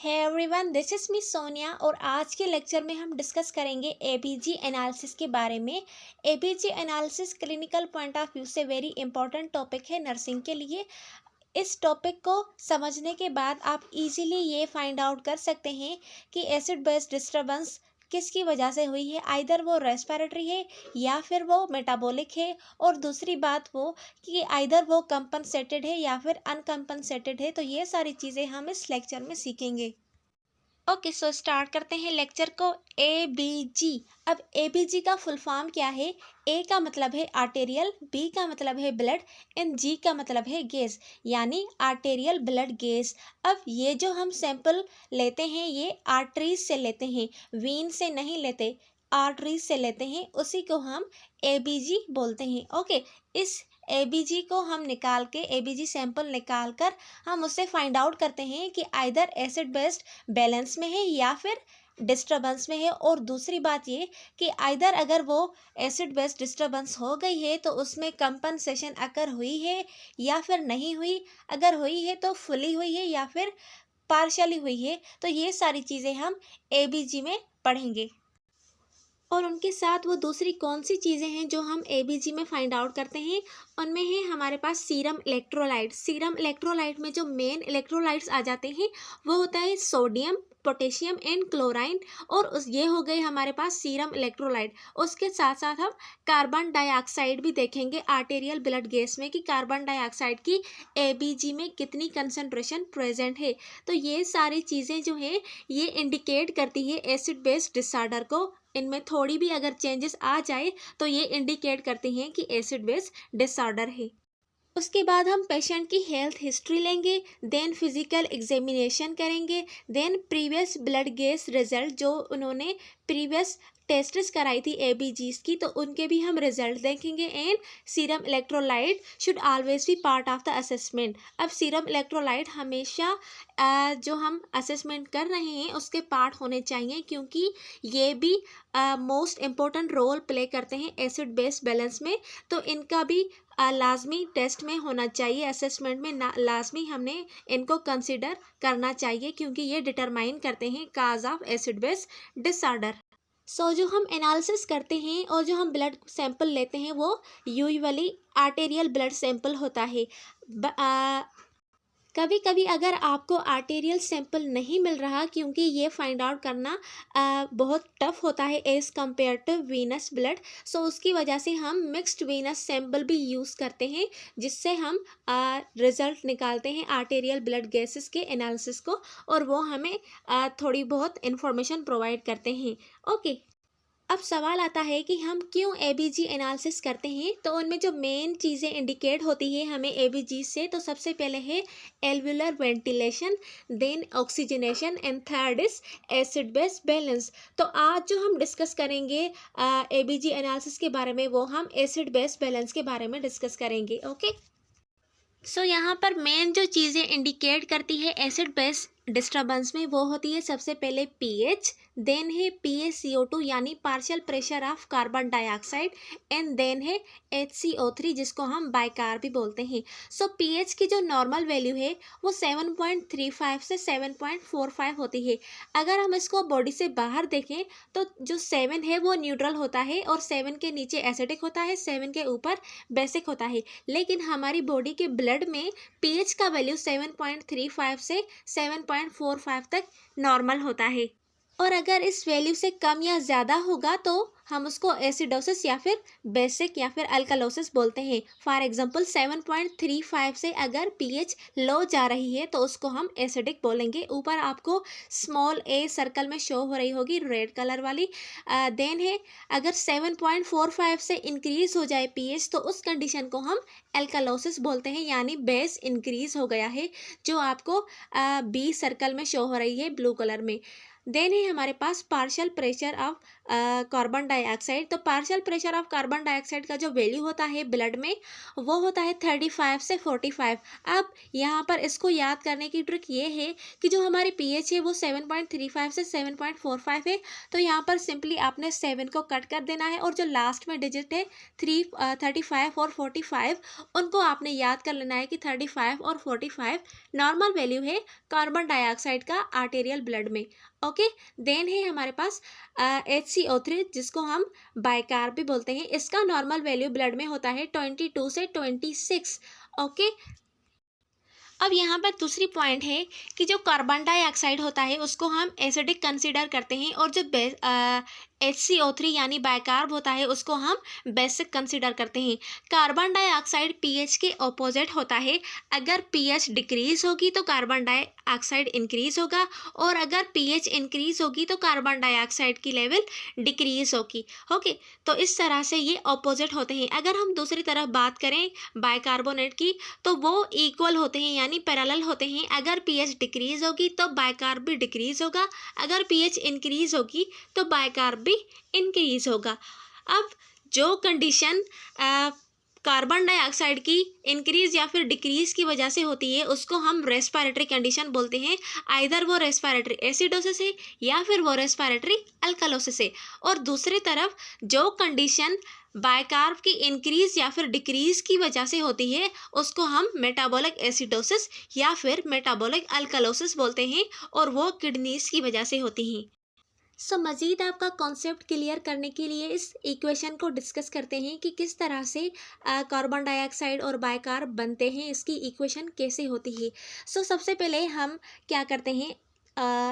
Hey everyone, this is me Sonia और आज के लेक्चर में हम डिस्कस करेंगे एबीजी एनालिसिस के बारे में। ABG analysis clinical point of view से वेरी इंपॉर्टेंट टॉपिक है नर्सिंग के लिए। इस टॉपिक को समझने के बाद आप इजीली ये फाइंड आउट कर सकते हैं कि एसिड बेस डिस्टर्बेंस किसकी वजह से हुई है। आइदर वो रेस्पिरेटरी है या फिर वो मेटाबॉलिक है, और दूसरी बात वो कि आइदर वो कंपनसेटेड है या फिर अनकंपनसेटेड है। तो ये सारी चीज़ें हम इस लेक्चर में सीखेंगे। ओके, सो स्टार्ट करते हैं लेक्चर को। ए बी जी। अब ए बी जी का फुल फॉर्म क्या है? ए का मतलब है आर्टेरियल, बी का मतलब है ब्लड एंड जी का मतलब है गैस, यानी आर्टेरियल ब्लड गैस। अब ये जो हम सैंपल लेते हैं ये आर्टरीज से लेते हैं, वीन से नहीं लेते, आर्टरीज से लेते हैं, उसी को हम ए बी जी बोलते हैं। ओके, इस ए बी जी को हम निकाल के, ए बी जी सैंपल निकाल कर हम उससे फाइंड आउट करते हैं कि आइदर एसिड बेस्ड बैलेंस में है या फिर डिस्टर्बेंस में है। और दूसरी बात ये कि आइदर अगर वो एसिड बेस्ड डिस्टर्बेंस हो गई है तो उसमें कंपनसेशन अकर हुई है या फिर नहीं हुई। अगर हुई है तो फुली हुई है या फिर पार्शली हुई है। तो ये सारी चीज़ें हम एबीजी में पढ़ेंगे। और उनके साथ वो दूसरी कौन सी चीज़ें हैं जो हम एबीजी में फाइंड आउट करते हैं, उनमें है हमारे पास सीरम इलेक्ट्रोलाइट। सीरम इलेक्ट्रोलाइट में जो मेन इलेक्ट्रोलाइट्स आ जाते हैं वो होता है सोडियम, पोटेशियम एंड क्लोराइन। और ये हो गए हमारे पास सीरम इलेक्ट्रोलाइट। उसके साथ साथ हम कार्बन डाइऑक्साइड भी देखेंगे आर्टेरियल ब्लड गैस में कि कार्बन डाइऑक्साइड की एबीजी में कितनी कंसंट्रेशन प्रेजेंट है। तो ये सारी चीज़ें जो है ये इंडिकेट करती है एसिड बेस डिसऑर्डर को। इनमें थोड़ी भी अगर चेंजेस आ जाए तो ये इंडिकेट करते हैं कि एसिड बेस डिसऑर्डर है। उसके बाद हम पेशेंट की हेल्थ हिस्ट्री लेंगे, देन फिजिकल एग्जामिनेशन करेंगे, then previous blood gas result जो उन्होंने प्रीवियस टेस्ट्स कराई थी एबीजीज की, तो उनके भी हम रिजल्ट देखेंगे। And serum electrolyte should always be part of the assessment. अब सीरम इलेक्ट्रोलाइट हमेशा जो हम असेसमेंट कर रहे हैं उसके पार्ट होने चाहिए, क्योंकि ये भी मोस्ट इम्पोर्टेंट रोल प्ले करते हैं एसिड बेस बैलेंस में। तो इनका भी लाजमी टेस्ट में होना चाहिए, असेसमेंट में ना लाजमी हमने इनको कंसिडर करना चाहिए, क्योंकि ये डिटरमाइन करते हैं cause of acid base disorder. जो हम एनालिसिस करते हैं और जो हम ब्लड सैंपल लेते हैं वो यूजुअली आर्टेरियल ब्लड सैंपल होता है। कभी कभी अगर आपको आर्टेरियल सैंपल नहीं मिल रहा, क्योंकि ये फाइंड आउट करना बहुत टफ होता है as compare to venous blood, सो उसकी वजह से हम मिक्स्ड वीनस सैंपल भी यूज़ करते हैं, जिससे हम रिज़ल्ट निकालते हैं आर्टेरियल ब्लड गैसेस के एनालिसिस को, और वो हमें थोड़ी बहुत इन्फॉर्मेशन प्रोवाइड करते हैं। ओके, अब सवाल आता है कि हम क्यों एबीजी एनालिसिस करते हैं। तो उनमें जो मेन चीज़ें इंडिकेट होती है हमें एबीजी से, तो सबसे पहले है alveolar ventilation, then oxygenation and third is acid base balance. तो आज जो हम डिस्कस करेंगे एबीजी एनालिसिस के बारे में, वो हम एसिड बेस बैलेंस के बारे में डिस्कस करेंगे। ओके, यहाँ पर मेन जो चीज़ें इंडिकेट करती है एसिड बेस डिस्टर्बेंस में वो होती है सबसे पहले पीएच, देन है PaCO2 यानी partial pressure of carbon dioxide, and then है HCO3 जिसको हम बाइकार भी बोलते हैं। पीएच की जो नॉर्मल वैल्यू है वो 7.35 से 7.45 होती है। अगर हम इसको बॉडी से बाहर देखें तो जो 7 है वो न्यूट्रल होता है, और 7 के नीचे एसिडिक होता है, 7 के ऊपर बेसिक होता है। लेकिन हमारी बॉडी के ब्लड में पीएच का वैल्यू 7.35 से 7.45 तक नॉर्मल होता है, और अगर इस वैल्यू से कम या ज़्यादा होगा तो हम उसको एसिडोसिस या फिर बेसिक या फिर अल्कलोसिस बोलते हैं। फॉर एग्जांपल 7.35 से अगर पीएच लो जा रही है तो उसको हम एसिडिक बोलेंगे। ऊपर आपको स्मॉल ए सर्कल में शो हो रही होगी रेड कलर वाली। देन है अगर 7.45 से इंक्रीज हो जाए पीएच तो उस कंडीशन को हम एल्कलोसिस बोलते हैं, यानी बेस इंक्रीज हो गया है, जो आपको बी सर्कल में शो हो रही है ब्लू कलर में। देन है हमारे पास partial pressure of carbon dioxide. तो partial pressure of carbon dioxide का जो वैल्यू होता है ब्लड में वो होता है 35 से 45। अब यहाँ पर इसको याद करने की ट्रिक ये है कि जो हमारी पीएच है वो 7.35 से 7.45 है, तो यहाँ पर सिंपली आपने 7 को कट कर देना है, और जो लास्ट में डिजिट है 35 और 45 उनको आपने याद कर लेना है कि 35 और 45 नॉर्मल वैल्यू है कार्बन डाइऑक्साइड का आर्टेरियल ब्लड में। ओके, देन है हमारे पास HCO3 जिसको हम बाइकार्ब भी बोलते हैं, इसका नॉर्मल वैल्यू ब्लड में होता है 22 से 26। ओके, अब यहाँ पर दूसरी पॉइंट है कि जो कार्बन डाइऑक्साइड होता है उसको हम एसिडिक कंसीडर करते हैं, और जो HCO3 यानी बाइकार्ब होता है उसको हम बेसिक कंसीडर करते हैं। कार्बन डाइऑक्साइड पीएच के ऑपोजिट होता है। अगर पीएच डिक्रीज होगी तो कार्बन डाइऑक्साइड इंक्रीज होगा, और अगर पीएच इंक्रीज होगी तो कार्बन डाइऑक्साइड की लेवल डिक्रीज होगी। ओके, तो इस तरह से ये ऑपोजिट होते हैं। अगर हम दूसरी तरफ बात करें बाइकार्बोनेट की, तो वो इक्वल होते हैं यानी पैरेलल होते हैं। अगर पीएच डिक्रीज होगी तो बाइकार्ब भी डिक्रीज होगा, अगर पीएच इंक्रीज होगी तो बाइकार्ब भी इंक्रीज होगा। अब जो कंडीशन कार्बन डाइऑक्साइड की इंक्रीज या फिर डिक्रीज की वजह से होती है उसको हम रेस्पिरेटरी कंडीशन बोलते हैं। आइदर वो रेस्पिरेटरी एसिडोसिस है या फिर वो रेस्पिरेटरी अल्कलोसिस है। और दूसरी तरफ जो कंडीशन बाइकार्ब की इंक्रीज या फिर डिक्रीज की वजह से होती है उसको हम मेटाबॉलिक एसिडोसिस या फिर मेटाबॉलिक अल्कलोसिस बोलते हैं, और वो किडनीज की वजह से होती हैं। मज़ीद आपका कॉन्सेप्ट क्लियर करने के लिए इस इक्वेशन को डिस्कस करते हैं कि किस तरह से कार्बन डाइऑक्साइड और बाइकार्ब बनते हैं, इसकी इक्वेशन कैसे होती है। सबसे पहले हम क्या करते हैं,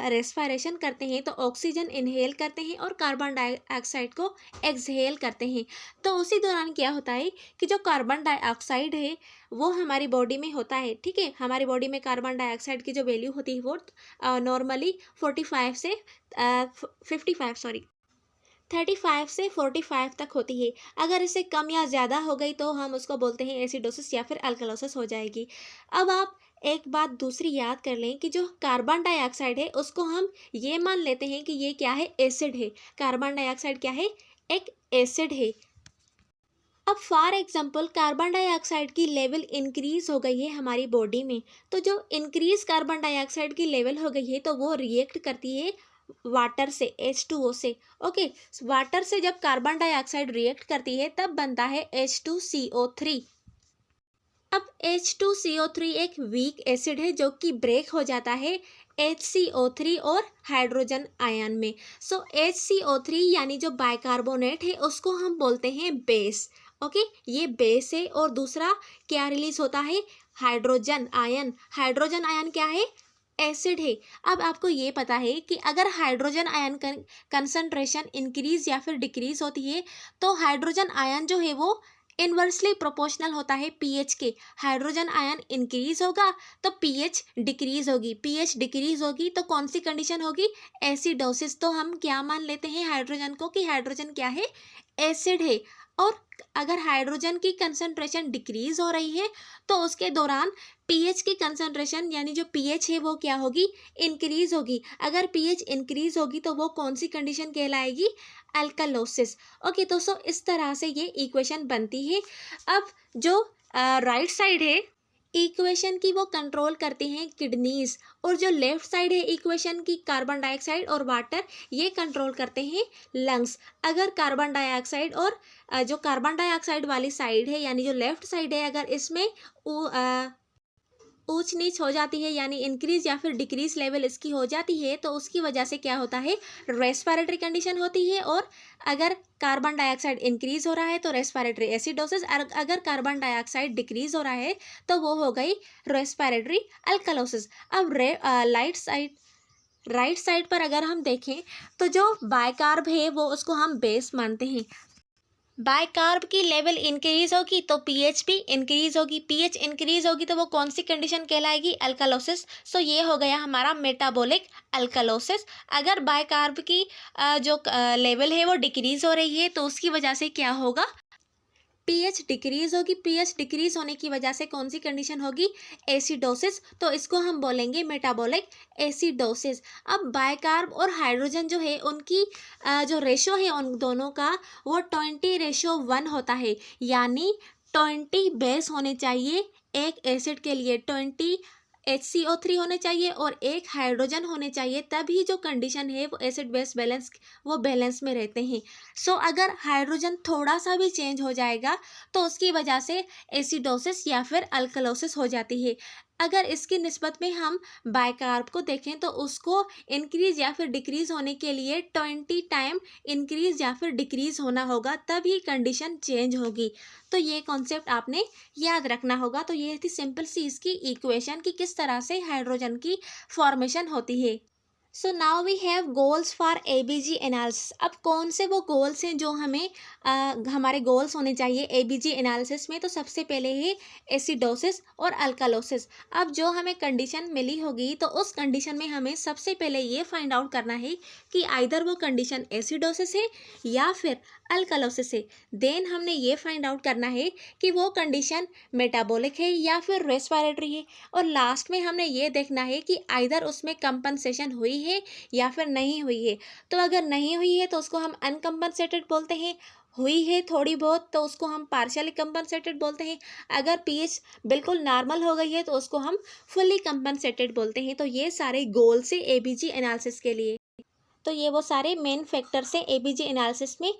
रेस्पिरेशन करते हैं तो ऑक्सीजन इनहेल करते हैं और कार्बन डाइऑक्साइड को एक्सहेल करते हैं। तो उसी दौरान क्या होता है कि जो कार्बन डाइऑक्साइड है वो हमारी बॉडी में होता है, ठीक है। हमारी बॉडी में कार्बन डाइऑक्साइड की जो वैल्यू होती है वो नॉर्मली 45 से 35 से 45 तक होती है। अगर इससे कम या ज़्यादा हो गई तो हम उसको बोलते हैं एसिडोसिस या फिर अल्कलोसिस हो जाएगी। अब आप एक बात दूसरी याद कर लें कि जो कार्बन डाइऑक्साइड है उसको हम ये मान लेते हैं कि ये क्या है, एसिड है। कार्बन डाइऑक्साइड क्या है, एक एसिड है। अब फॉर एग्जांपल कार्बन डाइऑक्साइड की लेवल इंक्रीज हो गई है हमारी बॉडी में, तो जो इंक्रीज कार्बन डाइऑक्साइड की लेवल हो गई है तो वो रिएक्ट करती है वाटर से, H2O से। ओके, वाटर से जब कार्बन डाइऑक्साइड रिएक्ट करती है तब बनता है H2CO3। अब H2CO3 एक वीक एसिड है जो कि ब्रेक हो जाता है HCO3 और हाइड्रोजन आयन में। HCO3 यानी जो बाइकार्बोनेट है उसको हम बोलते हैं बेस। ओके, ये बेस है। और दूसरा क्या रिलीज होता है, हाइड्रोजन आयन। हाइड्रोजन आयन क्या है, एसिड है। अब आपको ये पता है कि अगर हाइड्रोजन आयन कंसंट्रेशन इंक्रीज या फिर डिक्रीज होती है तो हाइड्रोजन आयन जो है वो इन्वर्सली प्रोपोर्शनल होता है पीएच के। हाइड्रोजन आयन इंक्रीज होगा तो पीएच डिक्रीज होगी, पीएच डिक्रीज होगी तो कौन सी कंडीशन होगी, एसिडोसिस। तो हम क्या मान लेते हैं हाइड्रोजन को कि हाइड्रोजन क्या है, एसिड है। और अगर हाइड्रोजन की कंसंट्रेशन डिक्रीज हो रही है तो उसके दौरान पीएच की कंसंट्रेशन यानी जो पीएच है वो क्या होगी, इंक्रीज होगी। अगर पीएच इंक्रीज होगी तो वो कौन सी कंडीशन कहलाएगी, अल्कलोसिस। ओके, तो इस तरह से ये इक्वेशन बनती है। अब जो राइट साइड है इक्वेशन की वो कंट्रोल करती हैं किडनीज, और जो लेफ्ट साइड है इक्वेशन की कार्बन डाइऑक्साइड और वाटर ये कंट्रोल करते हैं लंग्स। अगर कार्बन डाइऑक्साइड और जो कार्बन डाइऑक्साइड वाली साइड है यानी जो लेफ्ट साइड है अगर इसमें ऊंच नीच हो जाती है यानी इंक्रीज या फिर डिक्रीज लेवल इसकी हो जाती है तो उसकी वजह से क्या होता है, रेस्पिरेटरी कंडीशन होती है। और अगर कार्बन डाइऑक्साइड इंक्रीज हो रहा है तो रेस्पिरेटरी एसिडोसिस, अगर कार्बन डाइऑक्साइड डिक्रीज हो रहा है तो वो हो गई रेस्पिरेटरी अल्कलोसिस। अब राइट साइड पर अगर हम देखें तो जो बाइकार्ब है वो उसको हम बेस मानते हैं। बाइकार्ब की लेवल इंक्रीज होगी तो पीएच भी इंक्रीज होगी, पीएच इंक्रीज होगी तो वो कौन सी कंडीशन कहलाएगी, अल्कलोसिस। ये हो गया हमारा मेटाबॉलिक अल्कलोसिस। अगर बाइकार्ब की जो लेवल है वो डिक्रीज हो रही है तो उसकी वजह से क्या होगा, पीएच डिक्रीज होगी। पीएच डिक्रीज होने की वजह से कौन सी कंडीशन होगी, एसिडोसिस। तो इसको हम बोलेंगे मेटाबॉलिक एसिडोसिस। अब बाइकार्ब और हाइड्रोजन जो है उनकी जो रेशो है उन दोनों का वो 20:1 होता है, यानी 20 बेस होने चाहिए एक एसिड के लिए, 20 HCO3 होने चाहिए और एक हाइड्रोजन होने चाहिए, तभी जो कंडीशन है वो एसिड बेस बैलेंस वो बैलेंस में रहते हैं। सो अगर हाइड्रोजन थोड़ा सा भी चेंज हो जाएगा तो उसकी वजह से एसिडोसिस या फिर अल्कलोसिस हो जाती है। अगर इसकी निस्बत में हम बाइकार्ब को देखें तो उसको इंक्रीज या फिर डिक्रीज होने के लिए 20 टाइम इंक्रीज या फिर डिक्रीज होना होगा, तभी कंडीशन चेंज होगी। तो ये कॉन्सेप्ट आपने याद रखना होगा। तो ये थी सिंपल सी इसकी इक्वेशन कि किस तरह से हाइड्रोजन की फॉर्मेशन होती है। So now we have goals for ABG analysis. अब कौन से वो गोल्स हैं जो हमें हमारे गोल्स होने चाहिए एबीजी एनालिसिस में? तो सबसे पहले है एसिडोसिस और अल्कालोसिस। अब जो हमें कंडीशन मिली होगी तो उस कंडीशन में हमें सबसे पहले ये फाइंड आउट करना है कि आइदर वो कंडीशन एसिडोसिस है या फिर अल्कालोसिस है। देन हमने ये फाइंड आउट करना है कि वो कंडीशन मेटाबॉलिक है या फिर रेस्पिरेटरी है। और लास्ट में हमने ये देखना है कि आइदर उसमें कंपनसेशन हुई है या फिर नहीं हुई है। तो अगर नहीं हुई है तो उसको हम अनकम्पनसेटेड बोलते हैं, हुई है थोड़ी बहुत तो उसको हम पार्शियली कंपनसेटेड बोलते हैं, अगर पीएच बिल्कुल नॉर्मल हो गई है तो उसको हम फुल्ली कंपनसेटेड बोलते हैं। तो ये सारे गोल से एबीजी एनालिसिस के लिए। तो ये वो सारे मेन फैक्टर्स हैं एबीजी एनालिसिस में।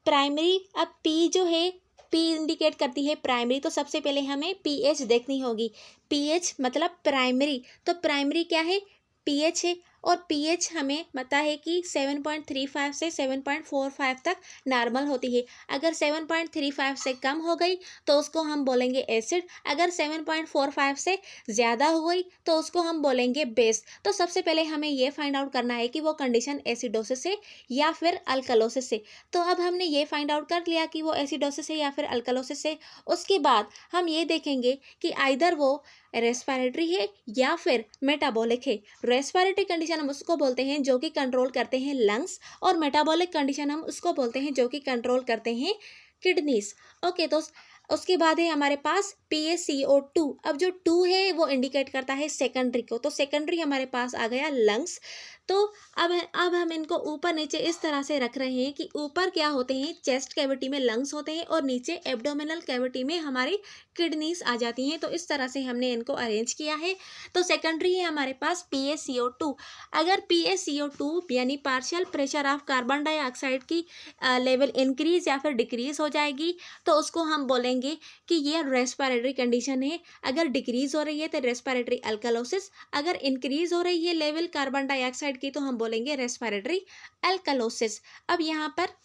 प्राइमरी, अब पी जो है, पी इंडिकेट करती है प्राइमरी, तो सबसे पहले हमें पीएच देखनी होगी। पीएच मतलब प्राइमरी, तो प्राइमरी क्या है? पीएच है। और पीएच हमें पता है कि 7.35 से 7.45 तक नॉर्मल होती है। अगर 7.35 से कम हो गई तो उसको हम बोलेंगे एसिड, अगर 7.45 से ज़्यादा हो गई तो उसको हम बोलेंगे बेस। तो सबसे पहले हमें ये फाइंड आउट करना है कि वो कंडीशन एसिडोसिस है या फिर अल्कलोसिस है। तो अब हमने ये फाइंड आउट कर लिया कि वो एसिडोसिस है या फिर अल्कलोसिस है। उसके बाद हम ये देखेंगे कि आइदर वो रेस्पिरेटरी है या फिर मेटाबॉलिक है। रेस्पिरेटरी कंडीशन हम उसको बोलते हैं जो कि कंट्रोल करते हैं लंग्स, और मेटाबॉलिक कंडीशन हम उसको बोलते हैं जो कि कंट्रोल करते हैं किडनीज। ओके, तो उसके बाद है हमारे पास PaCO2। अब जो 2 है वो इंडिकेट करता है सेकेंडरी को, तो सेकेंडरी हमारे पास आ गया लंग्स। तो अब हम इनको ऊपर नीचे इस तरह से रख रहे हैं कि ऊपर क्या होते हैं, चेस्ट कैविटी में लंग्स होते हैं और नीचे एब्डोमिनल कैविटी में हमारी किडनीज आ जाती हैं। तो इस तरह से हमने इनको अरेंज किया है। तो सेकेंडरी है हमारे पास PaCO2। अगर PaCO2 यानी partial pressure of carbon dioxide की लेवल इंक्रीज या फिर डिक्रीज हो जाएगी तो उसको हम बोलेंगे कि ये रेस्पिरेटरी कंडीशन है। अगर डिक्रीज हो रही है तो रेस्पिरेटरी अल्कलोसिस, अगर इंक्रीज हो रही है लेवल कार्बन डाइऑक्साइड की तो हम बोलेंगे रेस्पिरेटरी अल्कलोसिस। अब यहाँ पर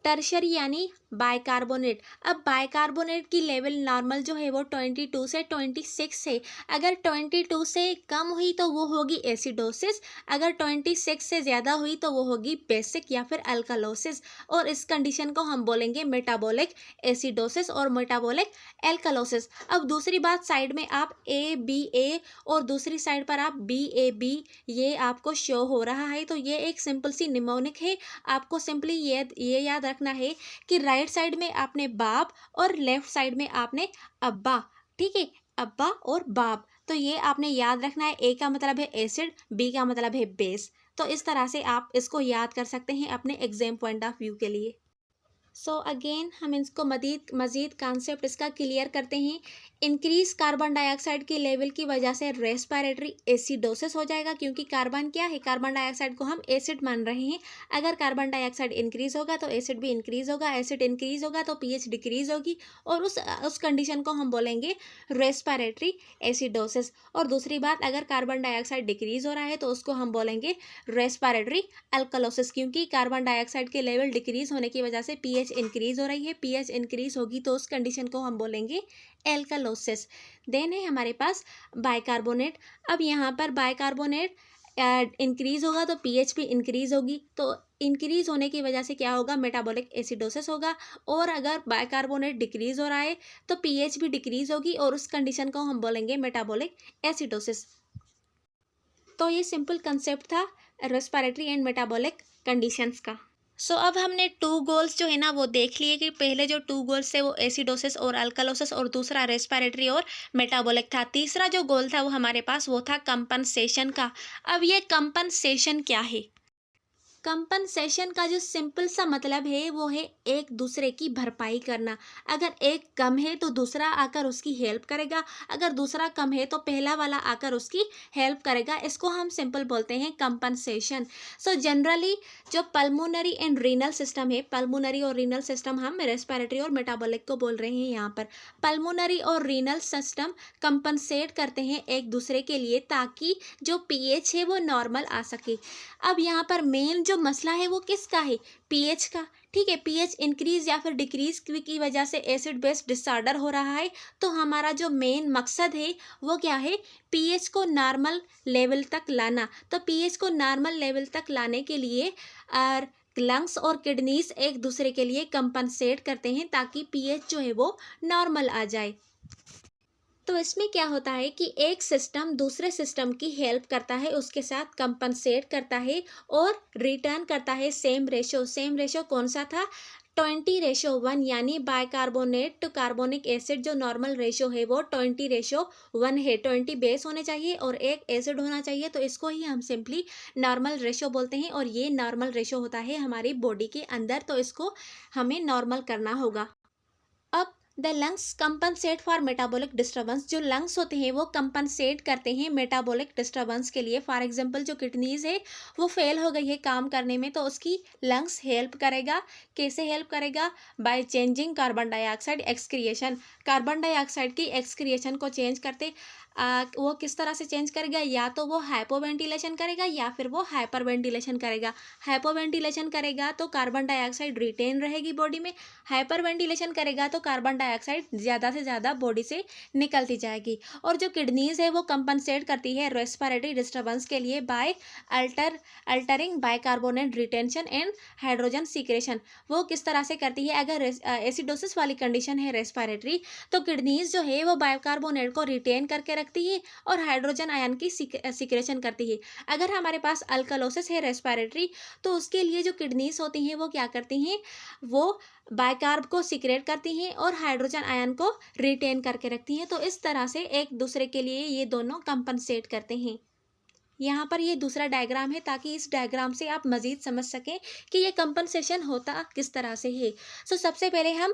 टर्शरी यानी बाइकार्बोनेट। अब बाइकार्बोनेट की लेवल नॉर्मल जो है वो 22 से 26 है। अगर 22 से कम हुई तो वो होगी एसिडोसिस, अगर 26 से ज़्यादा हुई तो वो होगी बेसिक या फिर अल्कलोसिस। और इस कंडीशन को हम बोलेंगे मेटाबॉलिक एसिडोसिस और मेटाबॉलिक एल्कलोसिस। अब दूसरी बात, साइड में आप ABA और दूसरी साइड पर आप BAB ये आपको शो हो रहा है, तो ये एक सिंपल सी निमोनिक है। आपको सिंपली ये याद रखना है कि राइट साइड में आपने बाप और लेफ्ट साइड में आपने अब्बा। ठीक है, अब्बा और बाप, तो ये आपने याद रखना है। ए का मतलब है एसिड, बी का मतलब है बेस। तो इस तरह से आप इसको याद कर सकते हैं अपने एग्जाम पॉइंट ऑफ व्यू के लिए। सो अगेन हम इसको मज़ीद कॉन्सेप्ट इसका क्लियर करते हैं। इंक्रीज कार्बन डाइऑक्साइड की लेवल की वजह से रेस्पिरेटरी एसिडोसिस हो जाएगा, क्योंकि कार्बन क्या है, कार्बन डाइऑक्साइड को हम एसिड मान रहे हैं। अगर कार्बन डाइऑक्साइड इंक्रीज होगा तो एसिड भी इंक्रीज होगा, एसिड इंक्रीज होगा तो पीएच डिक्रीज होगी, और उस कंडीशन को हम बोलेंगे रेस्पिरेटरी एसिडोसिस। और दूसरी बात, अगर कार्बन डाइऑक्साइड डिक्रीज हो रहा है तो उसको हम बोलेंगे रेस्पिरेटरी अल्कलोसिस, क्योंकि कार्बन डाइऑक्साइड के लेवल डिक्रीज होने की वजह से पीएच इंक्रीज हो रही है, पीएच इंक्रीज होगी तो उस कंडीशन को हम बोलेंगे एल्कलोसिस। देन है हमारे पास बाइकार्बोनेट। अब यहाँ पर बाइकार्बोनेट इंक्रीज होगा तो पीएच भी इंक्रीज होगी, तो इंक्रीज होने की वजह से क्या होगा, मेटाबॉलिक एसिडोसिस होगा। और अगर बाइकार्बोनेट डिक्रीज हो रहा है तो पीएच भी डिक्रीज होगी, और उस कंडीशन को हम बोलेंगे मेटाबॉलिक एसिडोसिस। तो ये सिंपल कंसेप्ट था रेस्पिरेटरी एंड मेटाबॉलिक कंडीशंस का। सो अब हमने 2 गोल्स जो है ना वो देख लिए कि पहले जो 2 गोल्स थे वो एसिडोसिस और अल्कलोसिस, और दूसरा रेस्पिरेटरी और मेटाबॉलिक था। तीसरा जो गोल था वो हमारे पास वो था कंपनसेशन का। अब ये कंपनसेशन क्या है? कंपनसेशन का जो सिंपल सा मतलब है वो है एक दूसरे की भरपाई करना। अगर एक कम है तो दूसरा आकर उसकी हेल्प करेगा, अगर दूसरा कम है तो पहला वाला आकर उसकी हेल्प करेगा। इसको हम सिंपल बोलते हैं कंपनसेशन। सो जनरली जो पल्मोनरी एंड रीनल सिस्टम है, पल्मोनरी और रीनल सिस्टम हम रेस्पिरेटरी और मेटाबॉलिक को बोल रहे हैं यहाँ पर। पल्मोनरी और रीनल सिस्टम कंपनसेट करते हैं एक दूसरे के लिए ताकि जो पीएच है वो नॉर्मल आ सके। अब यहाँ पर मेन जो मसला है वो किसका है? पीएच का। ठीक है, पीएच इंक्रीज या फिर डिक्रीज की वजह से एसिड बेस डिसऑर्डर हो रहा है। तो हमारा जो मेन मकसद है वो क्या है? पीएच को नॉर्मल लेवल तक लाना। तो पीएच को नॉर्मल लेवल तक लाने के लिए और लंग्स और किडनीज एक दूसरे के लिए कंपनसेट करते हैं ताकि पीएच जो है वो नॉर्मल आ जाए। तो इसमें क्या होता है कि एक सिस्टम दूसरे सिस्टम की हेल्प करता है, उसके साथ कंपनसेट करता है और रिटर्न करता है सेम रेशो। सेम रेशो कौन सा था? 20:1, यानी बाइकार्बोनेट टू कार्बोनिक एसिड जो नॉर्मल रेशो है वो 20:1 है। 20 बेस होने चाहिए और एक एसिड होना चाहिए, तो इसको ही हम सिंपली नॉर्मल रेशो बोलते हैं। और ये नॉर्मल रेशो होता है हमारी बॉडी के अंदर, तो इसको हमें नॉर्मल करना होगा। अब the lungs compensate for metabolic disturbance. जो लंग्स होते हैं वो कंपनसेट करते हैं मेटाबॉलिक डिस्टर्बेंस के लिए। फॉर एग्जांपल जो किडनीज है वो फेल हो गई है काम करने में, तो उसकी लंग्स हेल्प करेगा। कैसे हेल्प करेगा? By changing carbon dioxide excretion. Carbon dioxide की एक्सक्रिएशन को चेंज करते वो किस तरह से चेंज करेगा? या तो वो हाइपोवेंटिलेशन करेगा या फिर वो हाइपर वेंटिलेशन करेगा। हाइपोवेंटिलेशन करेगा तो कार्बन डाइऑक्साइड रिटेन रहेगी बॉडी में, हाइपर वेंटिलेशन करेगा तो कार्बन डाइऑक्साइड ज़्यादा से ज़्यादा बॉडी से निकलती जाएगी। और जो किडनीज है वो कंपनसेट करती है रेस्पिरेटरी डिस्टर्बेंस के लिए by altering bicarbonate retention and hydrogen secretion. वो किस तरह से करती है? अगर एसिडोसिस वाली कंडीशन है रेस्पिरेटरी, तो किडनीज जो है वो बाइकार्बोनेट को रिटेन करके रखती है और हाइड्रोजन आयन की सीक्रेशन करती है। अगर हमारे पास अल्कलोसिस है रेस्पिरेटरी, तो उसके लिए जो किडनीज होती हैं वो क्या करती हैं? वो बाइकार्ब को सीक्रेट करती हैं और हाइड्रोजन आयन को रिटेन करके रखती हैं। तो इस तरह से एक दूसरे के लिए ये दोनों कंपनसेट करते हैं। यहाँ पर ये दूसरा डायग्राम है ताकि इस डायग्राम से आप मज़ीद समझ सकें कि ये कंपनसेशन होता किस तरह से है। सो सबसे पहले हम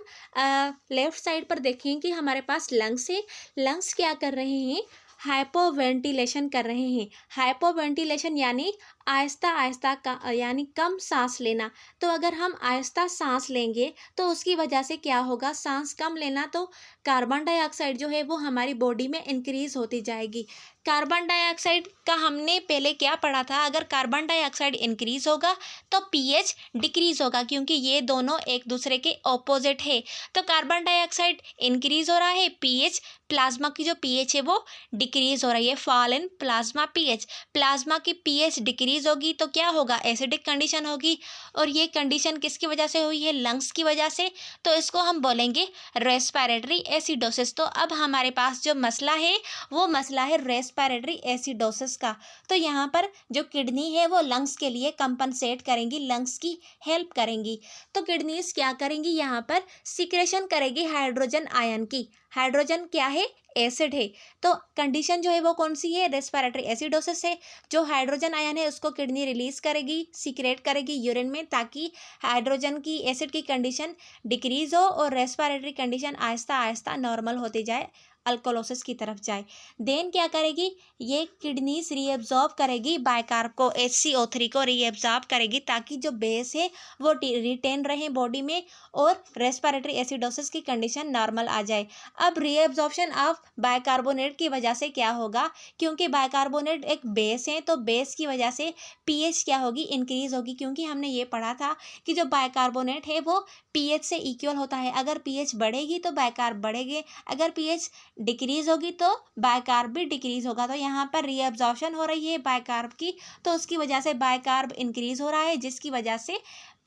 लेफ़्ट साइड पर देखें कि हमारे पास लंग्स है। लंग्स क्या कर रहे हैं? हाइपोवेंटिलेशन कर रहे हैं। हाइपोवेंटिलेशन यानी आहिस्ता आहिस्ता का यानी कम सांस लेना। तो अगर हम आहिस्ता सांस लेंगे तो उसकी वजह से क्या होगा? सांस कम लेना तो कार्बन डाइऑक्साइड जो है वो हमारी बॉडी में इंक्रीज होती जाएगी। कार्बन डाइऑक्साइड का हमने पहले क्या पढ़ा था? अगर कार्बन डाइऑक्साइड इंक्रीज होगा तो पीएच डिक्रीज होगा, क्योंकि ये दोनों एक दूसरे के ऑपोजिट है। तो कार्बन डाइऑक्साइड इंक्रीज हो रहा है, पीएच प्लाज्मा की जो पीएच है वो डिक्रीज हो रही है। Fall in plasma pH. Plasma की पीएच डिक्रीज होगी तो क्या होगा? एसिडिक कंडीशन होगी। और ये कंडीशन किसकी वजह से हुई है? लंग्स की वजह से। तो इसको हम बोलेंगे रेस्पिरेटरी एसिडोसिस। तो अब हमारे पास जो मसला है वो मसला है रेस्पिरेटरी एसिडोसिस का। तो यहाँ पर जो किडनी है वो लंग्स के लिए कंपनसेट करेंगी, लंग्स की हेल्प करेंगी। तो किडनीज क्या करेंगी? यहाँ पर सिक्रेशन करेगी हाइड्रोजन आयन की। हाइड्रोजन क्या है? एसिड है। तो कंडीशन जो है वो कौन सी है? रेस्पिरेटरी एसिडोसिस है। जो हाइड्रोजन आयन है उसको किडनी रिलीज करेगी, सीक्रेट करेगी यूरिन में, ताकि हाइड्रोजन की एसिड की कंडीशन डिक्रीज हो और respiratory condition Aahista Aahista normal होती जाए, अल्कोलोसिस की तरफ जाए। देन क्या करेगी? ये किडनीज रीएब्जॉर्ब करेगी बाइकार्ब को, HCO3 को रीएब्जॉर्ब करेगी ताकि जो बेस है वो रिटेन रहे बॉडी में और रेस्पिरेटरी एसिडोसिस की कंडीशन नॉर्मल आ जाए। अब रीएब्जॉर्प्शन ऑफ बाइकार्बोनेट की वजह से क्या होगा? क्योंकि बाइकार्बोनेट एक बेस है तो बेस की वजह से पीएच क्या होगी? इंक्रीज होगी, क्योंकि हमने ये पढ़ा था कि जो बाइकार्बोनेट है वो पीएच से इक्वल होता है। अगर पीएच बढ़ेगी तो बाइकार्ब बढ़ेंगे, अगर पीएच डिक्रीज होगी तो बाइकार्ब भी डिक्रीज होगा। तो यहाँ पर रीअब्जॉर्प्शन हो रही है बाइकार्ब की, तो उसकी वजह से बाइकार्ब इंक्रीज हो रहा है, जिसकी वजह से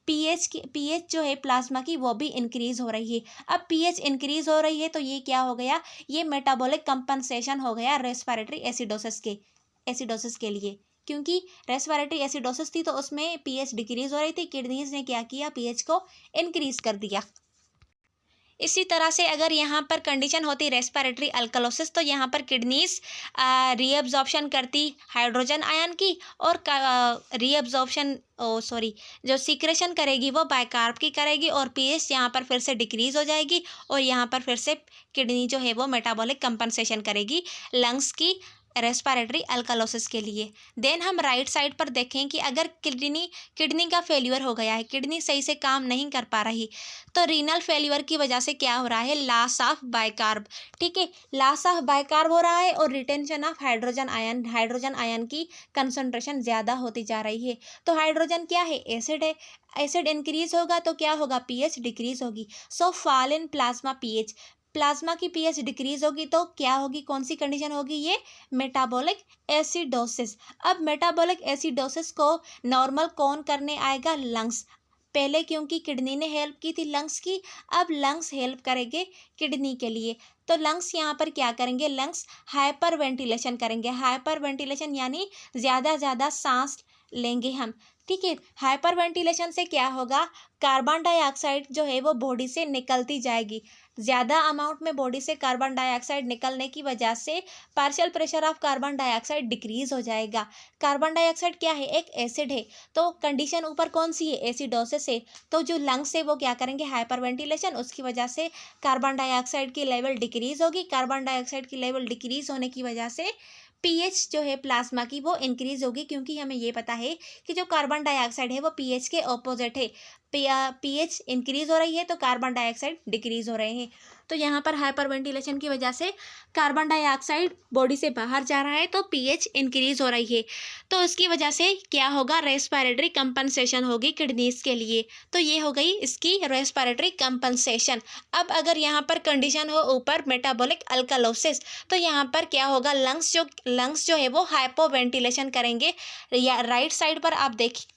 पीएच जो है प्लाज्मा की वो भी इंक्रीज हो रही है। अब पीएच इंक्रीज हो रही है तो ये क्या हो गया? ये मेटाबॉलिक कंपनसेशन हो गया रेस्पिरेटरी एसिडोसिस के लिए। क्योंकि रेस्पिरेटरी एसिडोसिस थी तो उसमें पीएच डिक्रीज हो रही थी, किडनीज ने क्या किया? पीएच को इंक्रीज कर दिया। इसी तरह से अगर यहाँ पर कंडीशन होती रेस्पिरेटरी अल्कलोसिस, तो यहाँ पर किडनीज रीअब्जॉर्प्शन करती हाइड्रोजन आयन की, और रीअब्जॉर्प्शन जो सीक्रेशन करेगी वो बाइकार्ब की करेगी, और पीएच यहाँ पर फिर से डिक्रीज हो जाएगी, और यहाँ पर फिर से किडनी जो है वो मेटाबॉलिक कंपनसेशन करेगी लंग्स की रेस्पिरेटरी अल्कलोसिस के लिए। देन हम राइट साइड पर देखें कि अगर किडनी का फेल्यूर हो गया है, किडनी सही से काम नहीं कर पा रही, तो रीनल फेल्यूर की वजह से क्या हो रहा है, लॉस ऑफ बाइकार्ब। ठीक है, लॉस ऑफ बाइकार्ब हो रहा है और रिटेंशन ऑफ हाइड्रोजन आयन की कंसंट्रेशन ज़्यादा होती जा रही है। तो हाइड्रोजन क्या है, एसिड है, एसिड इंक्रीज होगा तो क्या होगा, पीएच डिक्रीज होगी। सो fall in plasma pH, plasma की पीएच डिक्रीज होगी तो क्या होगी, कौन सी कंडीशन होगी, ये मेटाबॉलिक एसिडोसिस। अब मेटाबॉलिक एसिडोसिस को नॉर्मल कौन करने आएगा, लंग्स। पहले क्योंकि किडनी ने हेल्प की थी लंग्स की, अब लंग्स हेल्प करेंगे किडनी के लिए। तो लंग्स यहाँ पर क्या करेंगे, लंग्स हाइपर वेंटिलेशन करेंगे। हाइपर वेंटिलेशन यानी ज़्यादा सांस लेंगे हम। ठीक है, हाइपर वेंटिलेशन से क्या होगा, कार्बन डाइऑक्साइड जो है वो बॉडी से निकलती जाएगी। ज़्यादा अमाउंट में बॉडी से कार्बन डाइऑक्साइड निकलने की वजह से partial pressure of carbon dioxide decrease हो जाएगा। कार्बन डाइऑक्साइड क्या है, एक एसिड है, तो कंडीशन ऊपर कौन सी है, एसिडोसिस है। तो जो लंग्स है वो क्या करेंगे, हाइपर वेंटिलेशन, उसकी वजह से कार्बन डाइऑक्साइड की लेवल डिक्रीज होगी। कार्बन डाइऑक्साइड की लेवल डिक्रीज होने की वजह से पीएच जो है प्लाज्मा की वो इंक्रीज होगी, क्योंकि हमें ये पता है कि जो कार्बन डाइऑक्साइड है वो पीएच के ऑपोजिट है। पीएच इंक्रीज हो रही है तो कार्बन डाइऑक्साइड डिक्रीज हो रहे हैं। तो यहाँ पर हाइपर वेंटिलेशन की वजह से कार्बन डाइऑक्साइड बॉडी से बाहर जा रहा है तो पीएच इंक्रीज हो रही है। तो इसकी वजह से क्या होगा, रेस्पिरेटरी कंपनसेशन होगी किडनीज के लिए। तो ये हो गई इसकी रेस्पिरेटरी कंपनसेशन। अब अगर यहाँ पर कंडीशन हो ऊपर मेटाबॉलिक अल्कलोसिस, तो यहाँ पर क्या होगा, लंग्स जो है वो हाइपो वेंटिलेशन करेंगे। या राइट साइड पर आप देखिए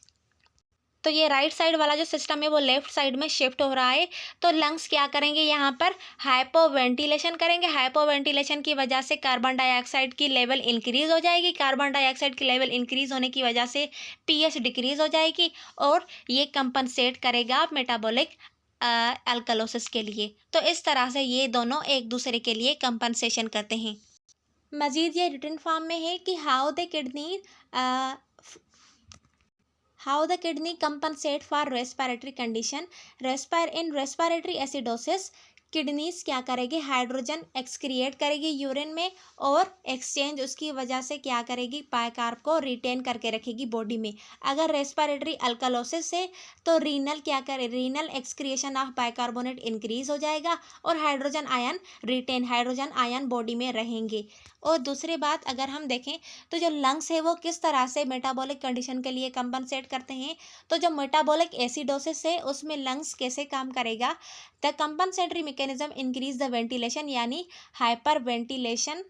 तो ये राइट साइड वाला जो सिस्टम है वो लेफ्ट साइड में शिफ्ट हो रहा है। तो लंग्स क्या करेंगे, यहाँ पर हाइपो वेंटिलेशन करेंगे। हाइपो वेंटिलेशन की वजह से कार्बन डाइऑक्साइड की लेवल इंक्रीज हो जाएगी। कार्बन डाइऑक्साइड की लेवल इंक्रीज होने की वजह से पीएच डिक्रीज हो जाएगी, और ये कंपनसेट करेगा मेटाबॉलिक अल्कलोसिस के लिए। तो इस तरह से ये दोनों एक दूसरे के लिए कंपनसेशन करते हैं। मजीद ये रिटन फॉर्म में है कि how the kidney compensate for respiratory condition. In respiratory acidosis kidneys क्या करेगी, हाइड्रोजन एक्सक्रिएट करेगी यूरिन में, और एक्सचेंज उसकी वजह से क्या करेगी, बाइकार्ब को रिटेन करके रखेगी बॉडी में। अगर रेस्पिरेटरी अल्कलोसिस है तो renal excretion of bicarbonate increase हो जाएगा, और हाइड्रोजन आयन बॉडी में रहेंगे। और दूसरी बात अगर हम देखें तो जो लंग्स है वो किस तरह से मेटाबॉलिक कंडीशन के लिए कंपनसेट करते हैं, तो जो मेटाबॉलिक एसिडोसिस है उसमें लंग्स कैसे काम करेगा, the compensatory mechanism increase the ventilation यानी hyperventilation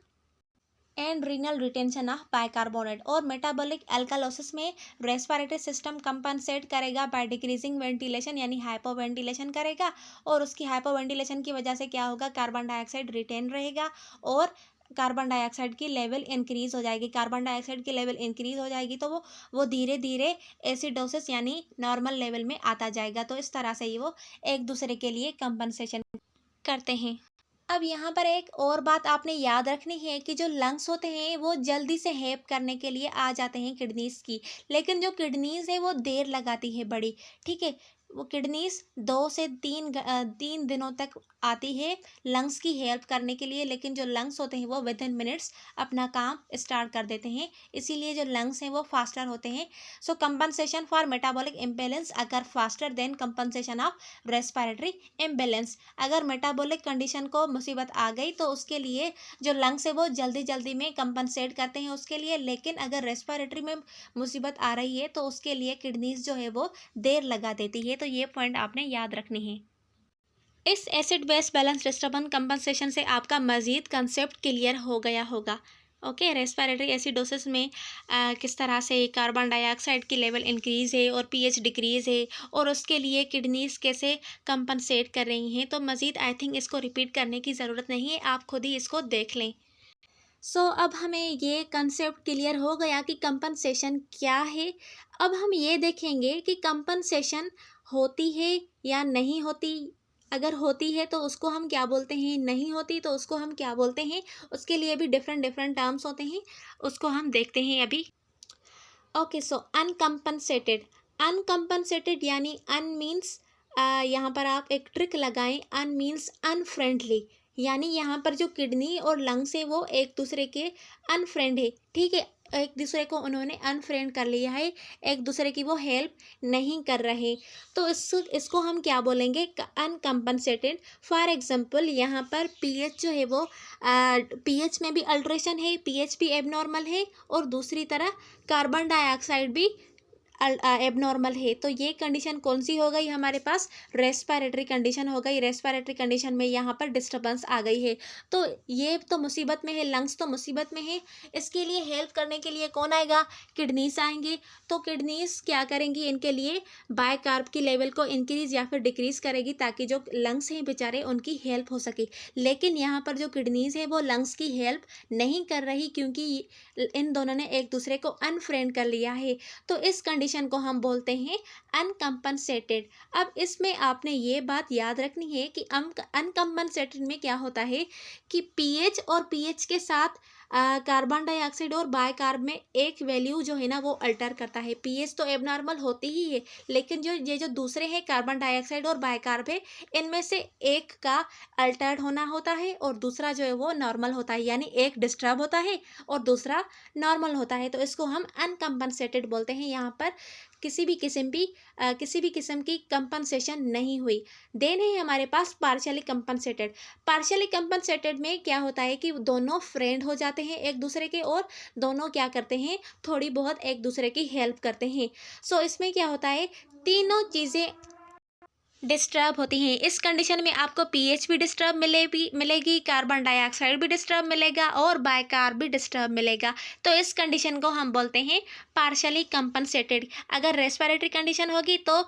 and renal retention of bicarbonate. और मेटाबॉलिक अल्कलोसिस में रेस्पिरेटरी सिस्टम कंपनसेट करेगा बाय डिक्रीजिंग वेंटिलेशन यानी हाइपो वेंटिलेशन करेगा, और उसकी हाइपो वेंटिलेशन की वजह से क्या होगा, कार्बन डाइऑक्साइड रिटेन रहेगा, और कार्बन डाइऑक्साइड की लेवल इंक्रीज हो जाएगी। कार्बन डाइऑक्साइड की लेवल इंक्रीज हो जाएगी तो वो धीरे धीरे एसिडोसिस यानी नॉर्मल लेवल में आता जाएगा। तो इस तरह से ही वो एक दूसरे के लिए कंपनसेशन करते हैं। अब यहाँ पर एक और बात आपने याद रखनी है कि जो लंग्स होते हैं वो जल्दी से हेल्प करने के लिए आ जाते हैं किडनीज की, लेकिन जो किडनीज है वो देर लगाती है बड़ी। ठीक है, वो किडनीज 2 से 3 दिनों तक आती है लंग्स की हेल्प करने के लिए, लेकिन जो लंग्स होते हैं वो विद इन मिनट्स अपना काम स्टार्ट कर देते हैं, इसीलिए जो लंग्स हैं वो फास्टर होते हैं। सो कंपनसेशन फॉर मेटाबॉलिक इम्बेलेंस अगर faster than compensation of respiratory imbalance. अगर मेटाबॉलिक कंडीशन को मुसीबत आ गई तो उसके लिए जो लंग्स है वो जल्दी जल्दी में कंपनसेट करते हैं उसके लिए, लेकिन अगर रेस्पिरेटरी में मुसीबत आ रही है तो उसके लिए किडनीज जो है वो देर लगा देती है। तो ये पॉइंट आपने याद रखनी है। इस acid base balance disturbance compensation से आपका मज़ीद कंसेप्ट क्लियर हो गया होगा। ओके, रेस्पिरेटरी एसिडोसिस में किस तरह से कार्बन डाइऑक्साइड की लेवल इंक्रीज़ है और पीएच डिक्रीज़ है, और उसके लिए किडनीज कैसे कंपनसेट कर रही हैं। तो मज़ीद आई थिंक इसको रिपीट करने की ज़रूरत नहीं है, आप खुद ही इसको देख लें। अब हमें ये कंसेप्ट क्लियर हो गया कि कंपनसेशन क्या है। अब हम ये देखेंगे कि कंपनसेशन होती है या नहीं होती, अगर होती है तो उसको हम क्या बोलते हैं, नहीं होती तो उसको हम क्या बोलते हैं, उसके लिए भी डिफरेंट डिफरेंट टर्म्स होते हैं, उसको हम देखते हैं अभी। ओके, सो अनकम्पनसेटेड, अनकम्पनसेटेड यानी अन मीन्स, यहाँ पर आप एक ट्रिक लगाएं, अन मीन्स अनफ्रेंडली, यानी यहाँ पर जो किडनी और लंग्स है वो एक दूसरे के अनफ्रेंड है, ठीक है, एक दूसरे को उन्होंने अनफ्रेंड कर लिया है, एक दूसरे की वो हेल्प नहीं कर रहे, तो इसको हम क्या बोलेंगे, अनकम्पनसेटेड। फॉर एग्जांपल यहाँ पर पीएच जो है वो, पीएच में भी अल्ट्रेशन है, पीएच भी एबनॉर्मल है, और दूसरी तरह कार्बन डाइऑक्साइड भी एबनॉर्मल है, तो ये कंडीशन कौन सी हो गई हमारे पास, रेस्पिरेटरी कंडीशन हो गई। रेस्पिरेटरी कंडीशन में यहाँ पर डिस्टर्बेंस आ गई है, तो ये तो मुसीबत में है, लंग्स तो मुसीबत में है, इसके लिए हेल्प करने के लिए कौन आएगा, किडनीज आएंगे, तो किडनीज क्या करेंगी, इनके लिए बायकार्ब की लेवल को इंक्रीज या फिर डिक्रीज करेगी, ताकि जो लंग्स हैं बेचारे उनकी हेल्प हो सके। लेकिन यहाँ पर जो किडनीज है वो लंग्स की हेल्प नहीं कर रही, क्योंकि इन दोनों ने एक दूसरे को अनफ्रेंड कर लिया है, तो इस कंडीशन को हम बोलते हैं अनकम्पनसेटेड। अब इसमें आपने ये बात याद रखनी है कि अनकम्पनसेटेड में क्या होता है कि पीएच और पीएच के साथ कार्बन डाइऑक्साइड और बायकार्ब में एक वैल्यू जो है ना वो अल्टर करता है। पीएच तो एबनॉर्मल होती ही है, लेकिन जो दूसरे हैं कार्बन डाइऑक्साइड और बायकार्ब है, इनमें से एक का अल्टर्ड होना होता है और दूसरा जो है वो नॉर्मल होता है, यानी एक डिस्टर्ब होता है और दूसरा नॉर्मल होता है, तो इसको हम अनकम्पनसेटेड बोलते हैं। यहाँ पर किसी भी किस्म की कंपनसेशन नहीं हुई। देन है हमारे पास पार्शियली कंपनसेटेड। पार्शियली कंपनसेटेड में क्या होता है कि दोनों फ्रेंड हो जाते हैं एक दूसरे के, और दोनों क्या करते हैं, थोड़ी बहुत एक दूसरे की हेल्प करते हैं। सो इसमें क्या होता है, तीनों चीज़ें डिस्टर्ब होती हैं। इस कंडीशन में आपको पीएच भी डिस्टर्ब मिलेगी, कार्बन डाइऑक्साइड भी डिस्टर्ब मिलेगा और बायकार्ब भी डिस्टर्ब मिलेगा, तो इस कंडीशन को हम बोलते हैं पार्शियली कंपनसेटेड। अगर रेस्पिरेटरी कंडीशन होगी तो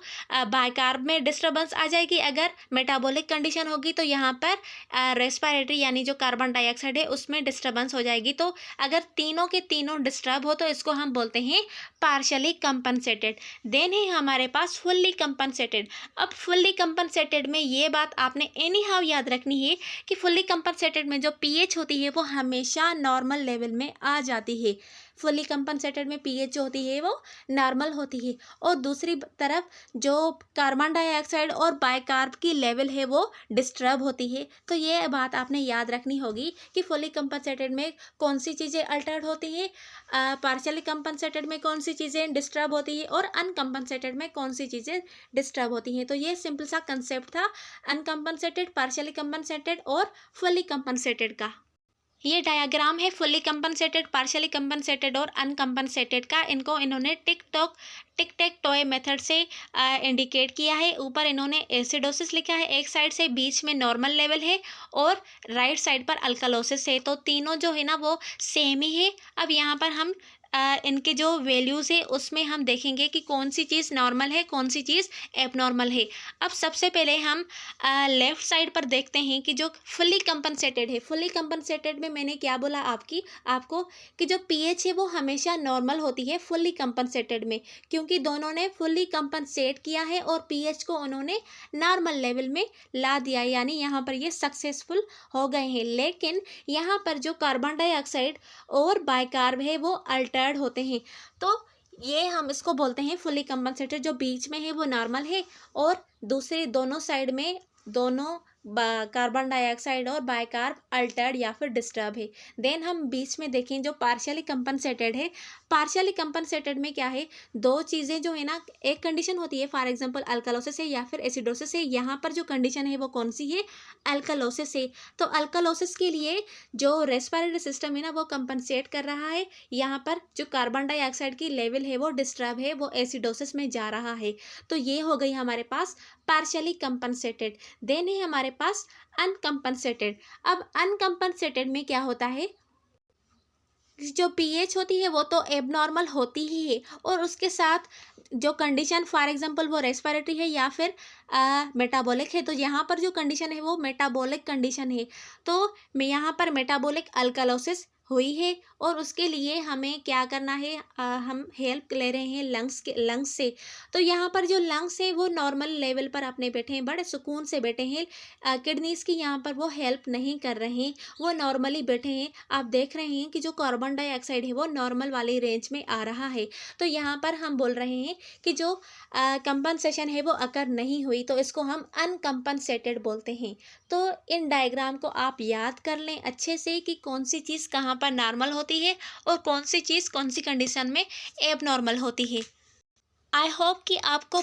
बायकार्ब में डिस्टर्बेंस आ जाएगी, अगर मेटाबॉलिक कंडीशन होगी तो यहाँ पर रेस्पिरेटरी यानी जो कार्बन डाइऑक्साइड है उसमें डिस्टर्बेंस हो जाएगी। तो अगर तीनों के तीनों डिस्टर्ब हो तो इसको हम बोलते हैं पार्शियली कंपनसेटेड। देन है हमारे पास फुल्ली कंपनसेटेड। अब फुल्ली कंपनसेटेड में ये बात आपने एनी हाउ याद रखनी है कि फुल्ली कंपनसेटेड में जो पीएच होती है वो हमेशा नॉर्मल लेवल में आ जाती है। फुल्ली कंपनसेटेड में पीएच जो होती है वो नॉर्मल होती है, और दूसरी तरफ जो कार्बन डाइऑक्साइड और बायकार्ब की लेवल है वो डिस्टर्ब होती है। तो ये बात आपने याद रखनी होगी कि फुल्ली कंपनसेटेड में कौन सी चीज़ें अल्टर्ड होती है, पार्शियली कंपनसेटेड में कौन सी चीज़ें डिस्टर्ब होती है, और अनकंपनसेटेड में कौन सी चीज़ें डिस्टर्ब होती हैं। तो ये सिंपल सा कंसेप्ट था अनकंपनसेटेड, पार्शियली कंपनसेटेड और फुल्ली कंपनसेटेड का। ये डायग्राम है फुल्ली कंपनसेटेड, पार्शियली कंपनसेटेड और अनकंपनसेटेड का। इनको इन्होंने टिक टेक टॉय मेथड से इंडिकेट किया है। ऊपर इन्होंने एसिडोसिस लिखा है एक साइड से, बीच में नॉर्मल लेवल है और राइट साइड पर अल्कलोसिस है, तो तीनों जो है ना वो सेम ही है। अब यहाँ पर हम इनके जो वैल्यूज़ है उसमें हम देखेंगे कि कौन सी चीज़ नॉर्मल है, कौन सी चीज़ एबनॉर्मल है। अब सबसे पहले हम लेफ़्ट साइड पर देखते हैं कि जो फुल्ली कंपनसेटेड है, फुल्ली कंपनसेटेड में मैंने क्या बोला आपको कि जो पीएच है वो हमेशा नॉर्मल होती है फुल्ली कंपनसेटेड में, क्योंकि दोनों ने फुल्ली कंपनसेट किया है और पीएच को उन्होंने नॉर्मल लेवल में ला दिया, यानी यहाँ पर ये सक्सेसफुल हो गए हैं। लेकिन यहाँ पर जो कार्बन डाइऑक्साइड और बायकार्ब है वो अल्टर्ड होते हैं, तो ये हम इसको बोलते हैं फुल्ली कंपनसेटेड। जो बीच में है वो नॉर्मल है और दूसरे दोनों साइड में दोनों कार्बन डाइऑक्साइड और बायकार्ब अल्टर्ड या फिर डिस्टर्ब है। देन हम बीच में देखें जो पार्शियली कंपनसेटेड है, पार्शियली कंपनसेटेड में क्या है, दो चीज़ें जो है ना, एक कंडीशन होती है फॉर एग्जांपल अल्कलोसिस है या फिर एसिडोसिस है। यहाँ पर जो कंडीशन है वो कौन सी है, अल्कलोसिस है। तो अल्कलोसिस के लिए जो रेस्पिरेटरी सिस्टम है ना वो कंपनसेट कर रहा है, यहाँ पर जो कार्बन डाइऑक्साइड की लेवल है वो डिस्टर्ब है, वो एसिडोसिस में जा रहा है। तो ये हो गई हमारे पास पार्शियली कंपनसेटेड। देन है हमारे पास अनकंपनसेटेड। अब अनकंपनसेटेड में क्या होता है, जो पीएच होती है वो तो एबनॉर्मल होती ही है, और उसके साथ जो कंडीशन फॉर एग्जांपल वो रेस्पिरेटरी है या फिर मेटाबॉलिक है, तो यहाँ पर जो कंडीशन है वो मेटाबॉलिक कंडीशन है, तो मैं यहाँ पर मेटाबॉलिक अल्कलोसिस हुई है और उसके लिए हमें क्या करना है, हम हेल्प ले रहे हैं लंग्स से। तो यहाँ पर जो लंग्स है वो नॉर्मल लेवल पर अपने बैठे हैं, बड़े सुकून से बैठे हैं। किडनीज की यहाँ पर वो हेल्प नहीं कर रहे हैं, वो नॉर्मली बैठे हैं। आप देख रहे हैं कि जो कार्बन डाइऑक्साइड है वो नॉर्मल वाली रेंज में आ रहा है। तो यहाँ पर हम बोल रहे हैं कि जो कंपनसेशन है वो अकर नहीं हुई, तो इसको हम अनकम्पनसेटेड बोलते हैं। तो इन डायग्राम को आप याद कर लें अच्छे से कि कौन सी चीज़ कहाँ पर नॉर्मल होती है और कौन सी चीज़ कौन सी कंडीशन में एबनॉर्मल होती है। आई होप कि आपको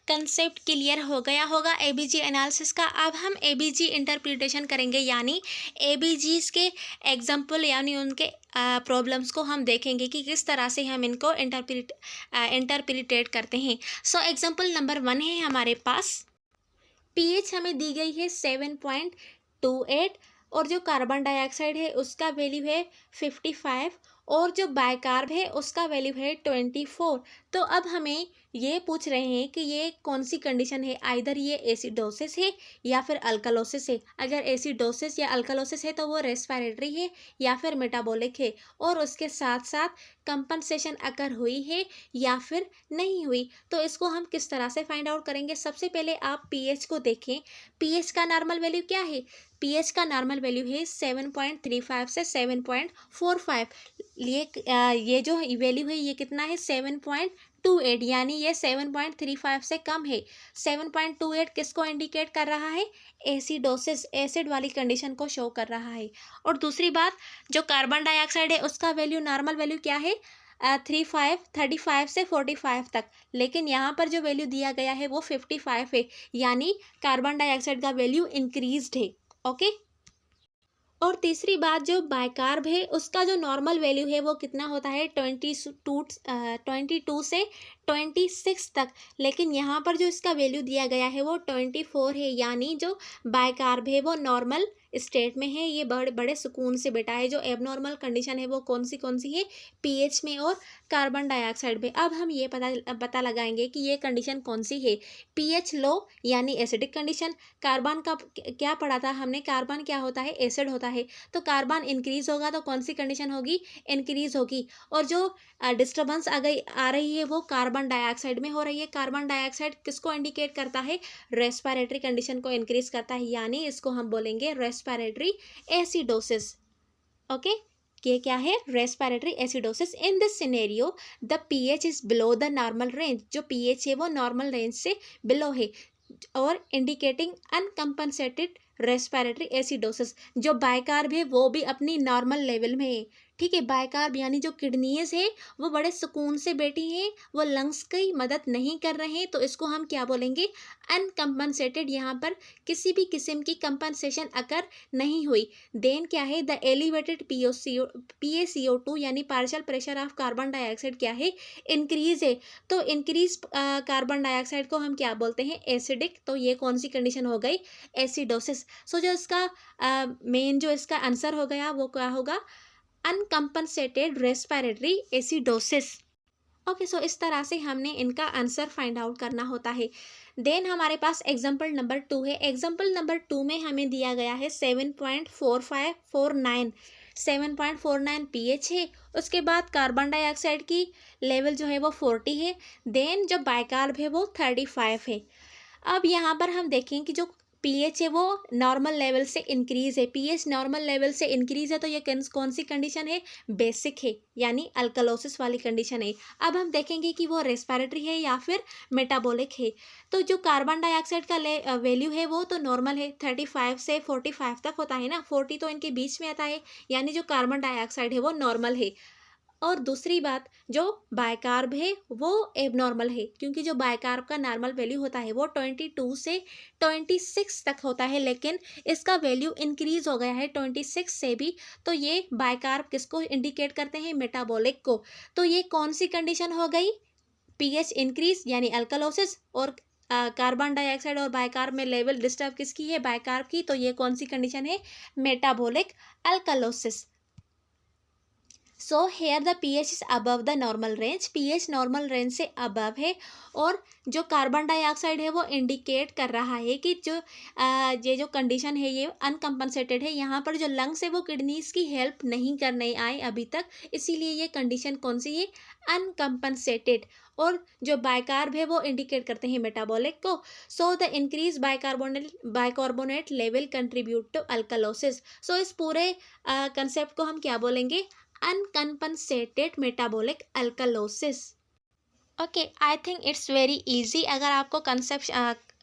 कंसेप्ट क्लियर हो गया होगा एबीजी एनालिसिस का। अब हम एबीजी इंटरप्रिटेशन करेंगे, यानी एबीजीज के एग्जाम्पल यानी उनके प्रॉब्लम्स को हम देखेंगे कि किस तरह से हम इनको इंटरप्रिटेट करते हैं। सो एग्जाम्पल नंबर 1 है हमारे पास, पीएच हमें दी गई है 7.28 और जो कार्बन डाइऑक्साइड है उसका वैल्यू है 55 और जो बाइकार्ब है उसका वैल्यू है 24। तो अब हमें ये पूछ रहे हैं कि ये कौन सी कंडीशन है, आइदर ये एसिडोसिस है या फिर अल्कलोसिस है। अगर एसिडोसिस या अल्कलोसिस है तो वो रेस्पिरेटरी है या फिर मेटाबॉलिक है, और उसके साथ साथ कंपनसेशन अकर हुई है या फिर नहीं हुई। तो इसको हम किस तरह से फाइंड आउट करेंगे, सबसे पहले आप पीएच को देखें। पीएच का नॉर्मल वैल्यू क्या है, पीएच का नॉर्मल वैल्यू है 7.35 से 7.45। ये जो वैल्यू है ये कितना है 7.28, यानी ये 7.35 से कम है। 7.28 किसको इंडिकेट कर रहा है, एसिडोसिस, एसिड वाली कंडीशन को शो कर रहा है। और दूसरी बात, जो कार्बन डाइऑक्साइड है उसका वैल्यू नॉर्मल वैल्यू क्या है, 35 से 45 तक, लेकिन यहाँ पर जो वैल्यू दिया गया है वो 55 है, यानी कार्बन डाइऑक्साइड का वैल्यू इंक्रीज्ड है। ओके। और तीसरी बात, जो बाइकार्ब है उसका जो नॉर्मल वैल्यू है वो कितना होता है 22 से 26 तक, लेकिन यहाँ पर जो इसका वैल्यू दिया गया है वो 24 है, यानी जो बाइकार्ब है वो नॉर्मल स्टेट में है, ये बड़े बड़े सुकून से बैठा है। जो एबनॉर्मल कंडीशन है वो कौन सी है, पीएच में और कार्बन डाइऑक्साइड में। अब हम ये पता लगाएंगे कि ये कंडीशन कौन सी है, पीएच लो यानी एसिडिक कंडीशन। कार्बन का क्या पढ़ा था हमने, कार्बन क्या होता है, एसिड होता है। तो कार्बन इंक्रीज होगा तो कौन सी कंडीशन होगी, इंक्रीज होगी। और जो डिस्टर्बेंस आ रही है वो कार्बन डाइऑक्साइड में हो रही है। कार्बन डाइऑक्साइड किसको इंडिकेट करता है, रेस्पिरेटरी कंडीशन को इंक्रीज करता है, यानी इसको हम बोलेंगे रेस्पिरेटरी एसिडोसिस। ओके, ये क्या है, respiratory acidosis. In this scenario the pH is below the normal range, जो पीएच है वो नॉर्मल रेंज से बिलो है और इंडिकेटिंग अनकम्पनसेटेड रेस्पिरेटरी एसिडोसिस। जो बाइकार्ब है वो भी अपनी नॉर्मल लेवल में है। ठीक है, बाइकार्ब यानी जो किडनीज है वो बड़े सुकून से बैठी हैं, वो लंग्स की मदद नहीं कर रहे हैं, तो इसको हम क्या बोलेंगे, अनकम्पनसेटेड। यहाँ पर किसी भी किस्म की कंपनसेशन अकर नहीं हुई। देन क्या है, द एलिवेटेड PaCO2 यानी partial pressure of carbon dioxide क्या है, इंक्रीज है। तो इंक्रीज कार्बन डाइऑक्साइड को हम क्या बोलते हैं, एसिडिक। तो ये कौन सी कंडीशन हो गई, एसिडोसिस। सो जो इसका मेन जो इसका आंसर हो गया वो क्या होगा, अनकम्पनसेटेड रेस्पिरेटरी एसिडोसिस। ओके, सो इस तरह से हमने इनका आंसर फाइंड आउट करना होता है। देन हमारे पास एग्जाम्पल नंबर 2 है। एग्जाम्पल नंबर 2 में हमें दिया गया है 7.4549, 7.49 पीएच है। उसके बाद कार्बन डाइऑक्साइड की लेवल जो है वो 40 है। देन जो बाइकार्ब है वो 35 है। अब यहाँ पर हम देखें कि जो पीएच है वो नॉर्मल लेवल से इंक्रीज है, पीएच नॉर्मल लेवल से इंक्रीज है, तो ये कौन सी कंडीशन है, बेसिक है, यानी अल्कलोसिस वाली कंडीशन है। अब हम देखेंगे कि वो रेस्पिरेटरी है या फिर मेटाबॉलिक है। तो जो कार्बन डाइऑक्साइड का वैल्यू है वो तो नॉर्मल है, 35 से 45 तक होता है ना, 40 तो इनके बीच में आता है, यानी जो कार्बन डाइऑक्साइड है वो नॉर्मल है। और दूसरी बात, जो बाइकार्ब है वो एबनॉर्मल है, क्योंकि जो बाइकार्ब का नॉर्मल वैल्यू होता है वो 22 से 26 तक होता है, लेकिन इसका वैल्यू इंक्रीज हो गया है 26 से भी। तो ये बाइकार्ब किसको इंडिकेट करते हैं, मेटाबॉलिक को। तो ये कौन सी कंडीशन हो गई, पीएच इंक्रीज यानी अल्कलोसिस, और कार्बन डाइऑक्साइड और बाइकार्ब में लेवल डिस्टर्ब किसकी है, बाइकार्ब की। तो ये कौन सी कंडीशन है, metabolic alkalosis. So here the pH is above the normal range, pH normal range से अबव है। और जो कार्बन डाइऑक्साइड है वो इंडिकेट कर रहा है कि जो ये जो कंडीशन है ये अनकम्पनसेटेड है, यहाँ पर जो लंग्स है वो किडनीज की हेल्प नहीं करने आए अभी तक, इसीलिए ये कंडीशन कौन सी है, अनकम्पनसेटेड। और जो बाइकार्ब है वो इंडिकेट करते हैं मेटाबॉलिक को। So the increase bicarbonate level contribute to alkalosis. So इस पूरे कंसेप्ट को हम क्या बोलेंगे, uncompensated metabolic alkalosis. Okay, I think it's very easy. अगर आपको कंसेप्ट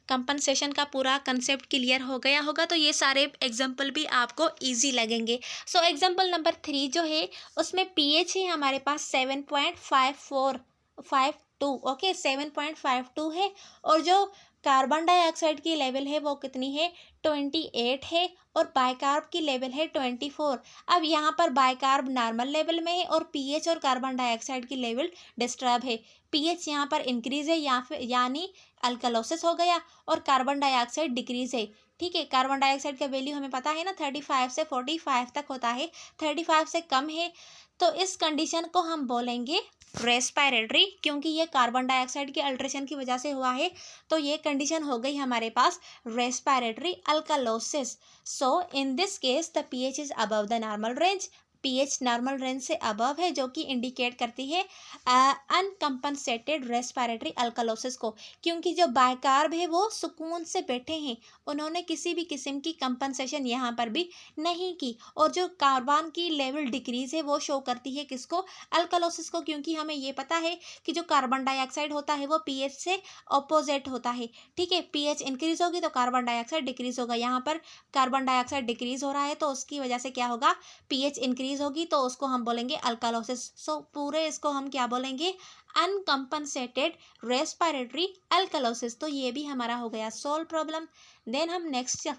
कंपनसेशन का पूरा कंसेप्ट क्लियर हो गया होगा तो ये सारे एग्जाम्पल भी आपको इजी लगेंगे। सो एग्जाम्पल नंबर 3 जो है उसमें पीएच है हमारे पास 7.5452। ओके, 7.52 है। और जो कार्बन डाइऑक्साइड की लेवल है वो कितनी है, 28 है। और बाइकार्ब की लेवल है 24। अब यहाँ पर बाइकार्ब नॉर्मल लेवल में है और पीएच और कार्बन डाइऑक्साइड की लेवल डिस्टर्ब है। पीएच यहाँ पर इंक्रीज है या फिर यानी अल्कलोसिस हो गया, और कार्बन डाइऑक्साइड डिक्रीज है। ठीक है, कार्बन डाइऑक्साइड का वैल्यू हमें पता है ना, 35 से 45 तक होता है, 35 से कम है तो इस कंडीशन को हम बोलेंगे रेस्पिरेटरी, क्योंकि ये कार्बन डाइऑक्साइड के अल्ट्रेशन की वजह से हुआ है। तो ये कंडीशन हो गई हमारे पास respiratory alkalosis. So in this case the pH is above the normal range, pH normal range से अबव है, जो कि इंडिकेट करती है अनकम्पनसेटेड रेस्पिरेटरी अल्कलोसिस को। क्योंकि जो बाइकार्ब है वो सुकून से बैठे हैं, उन्होंने किसी भी किस्म की कंपनसेशन यहाँ पर भी नहीं की। और जो कार्बन की लेवल डिक्रीज है वो शो करती है किसको, अल्कलोसिस को। क्योंकि हमें ये पता है कि जो कार्बन डाइऑक्साइड होता है वो पीएच से अपोजिट होता है। ठीक है, पीएच इंक्रीज होगी तो कार्बन डाइऑक्साइड डिक्रीज होगा। यहाँ पर कार्बन डाइऑक्साइड डिक्रीज हो रहा है तो उसकी वजह से क्या होगा, पीएच इंक्रीज होगी, तो उसको हम बोलेंगे अल्कालोसिस। सो पूरे इसको हम क्या बोलेंगे, अनकम्पनसेटेड रेस्पिरेटरी अल्कालोसिस। तो ये भी हमारा हो गया सोल्व प्रॉब्लम। देन हम नेक्स्ट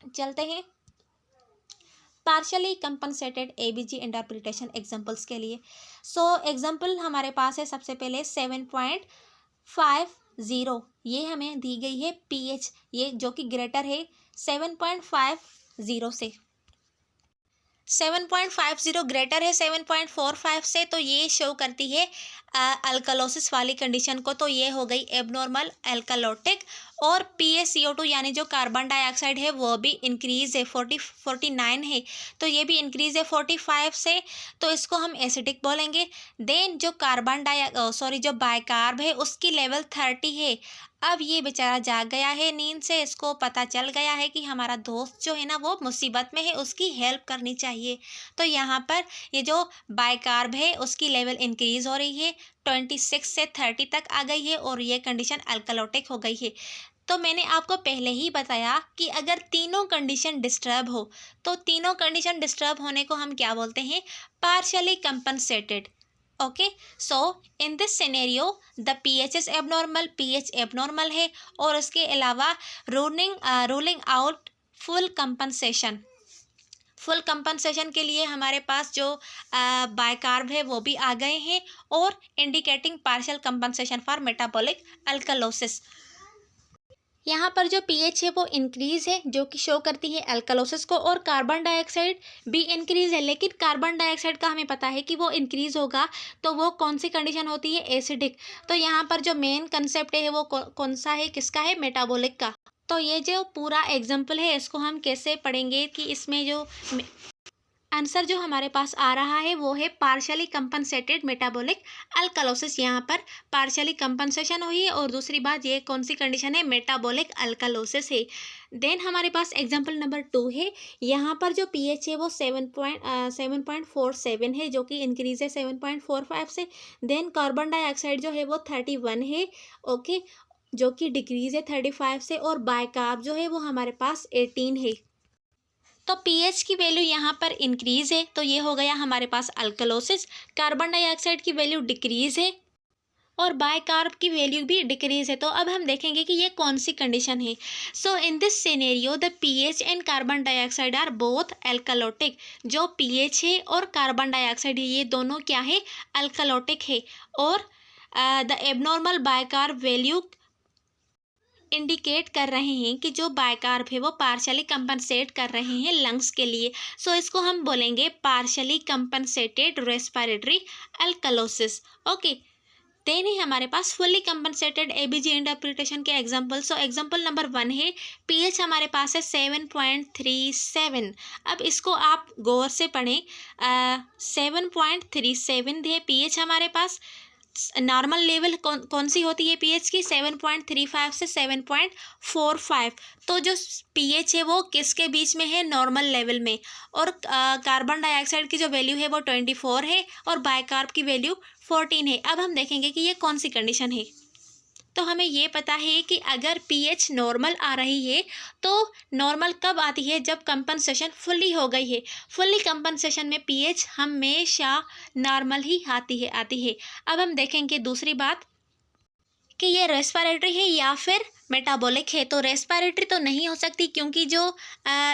चलते हैं partially compensated ABG interpretation examples के लिए। सो एग्जांपल हमारे पास है सबसे पहले 7.50, ये हमें दी गई है पीएच, ये जो कि ग्रेटर है 7.50 से, 7.50 ग्रेटर है 7.45 से, तो ये शो करती है अल्कलोसिस वाली कंडीशन को। तो ये हो गई एबनॉर्मल अल्कलोटिक। और PaCO2 यानी जो कार्बन डाइऑक्साइड है वो भी इंक्रीज है, 49 है, तो ये भी इंक्रीज है 45 से, तो इसको हम एसिडिक बोलेंगे। देन जो जो बाइकार्ब है उसकी लेवल 30 है। अब ये बेचारा जाग गया है नींद से, इसको पता चल गया है कि हमारा दोस्त जो है ना वो मुसीबत में है, उसकी हेल्प करनी चाहिए। तो यहाँ पर ये जो बाइकार्ब है उसकी लेवल इंक्रीज हो रही है, 26 से 30 तक आ गई है, और ये कंडीशन अल्कलोटिक हो गई है। तो मैंने आपको पहले ही बताया कि अगर तीनों कंडीशन डिस्टर्ब हो तो तीनों कंडीशन डिस्टर्ब होने को हम क्या बोलते हैं, partially compensated. Okay, so in this scenario the pH is abnormal, pH abnormal है, और उसके अलावा ruling out full compensation. Full compensation के लिए हमारे पास जो बाइकार्ब है वो भी आ गए हैं, और indicating partial compensation for metabolic alkalosis. यहाँ पर जो पीएच है वो इंक्रीज है, जो कि शो करती है अल्कलोसिस को, और कार्बन डाइऑक्साइड भी इंक्रीज है। लेकिन कार्बन डाइऑक्साइड का हमें पता है कि वो इंक्रीज होगा तो वो कौन सी कंडीशन होती है, एसिडिक। तो यहाँ पर जो मेन कंसेप्ट है वो कौन सा है, किसका है, मेटाबॉलिक का। तो ये जो पूरा एग्जाम्पल है इसको हम कैसे पढ़ेंगे कि इसमें जो आंसर जो हमारे पास आ रहा है वो है पार्शियली कंपनसेटेड मेटाबॉलिक अल्कलोसिस। यहाँ पर पार्शियली कंपनसेशन हुई है, और दूसरी बात ये कौन सी कंडीशन है, मेटाबॉलिक अल्कलोसिस है। देन हमारे पास एग्जांपल नंबर 2 है। यहाँ पर जो पीएच है वो 7.47 है, जो कि इंक्रीज है 7.45 से। देन कार्बन डाइऑक्साइड जो है वो 31 है, ओके, जो कि डिक्रीज है 35 से, और बाइकार्ब जो है वो हमारे पास 18 है। तो पीएच की वैल्यू यहाँ पर इंक्रीज है, तो ये हो गया हमारे पास अल्कलोसिस। कार्बन डाइऑक्साइड की वैल्यू डिक्रीज है, और बाइकार्ब की वैल्यू भी डिक्रीज है। तो अब हम देखेंगे कि ये कौन सी कंडीशन है। So in this scenario the pH and carbon dioxide are both alkalotic. जो पीएच है और कार्बन डाइऑक्साइड है ये दोनों क्या है, अल्कलोटिक है। और the abnormal bicarb value indicate कर रहे हैं कि जो बाइकार्ब है वो पार्शली कंपनसेट कर रहे हैं लंग्स के लिए। सो इसको हम बोलेंगे partially compensated respiratory alkalosis. Okay, then है हमारे पास फुल्ली कंपनसेटेड एबीजी इंटरप्रिटेशन के एग्जांपल। सो एग्जांपल नंबर 1 है, पीएच हमारे पास है 7.37। अब इसको आप गौर से पढ़ें, 7.37 है पीएच हमारे पास। नॉर्मल लेवल कौन सी होती है पीएच की? 7.35 से 7.45। तो जो पीएच है वो किसके बीच में है? नॉर्मल लेवल में। और कार्बन डाइऑक्साइड की जो वैल्यू है वो 24 है और बाइकार्ब की वैल्यू 14 है। अब हम देखेंगे कि ये कौन सी कंडीशन है। तो हमें ये पता है कि अगर पीएच नॉर्मल आ रही है तो नॉर्मल कब आती है? जब कंपनसेशन फुल्ली हो गई है। फुल्ली कंपनसेशन में पीएच हमेशा नॉर्मल ही आती है। अब हम देखेंगे दूसरी बात कि ये रेस्पिरेटरी है या फिर मेटाबॉलिक है। तो रेस्पिरेटरी तो नहीं हो सकती क्योंकि जो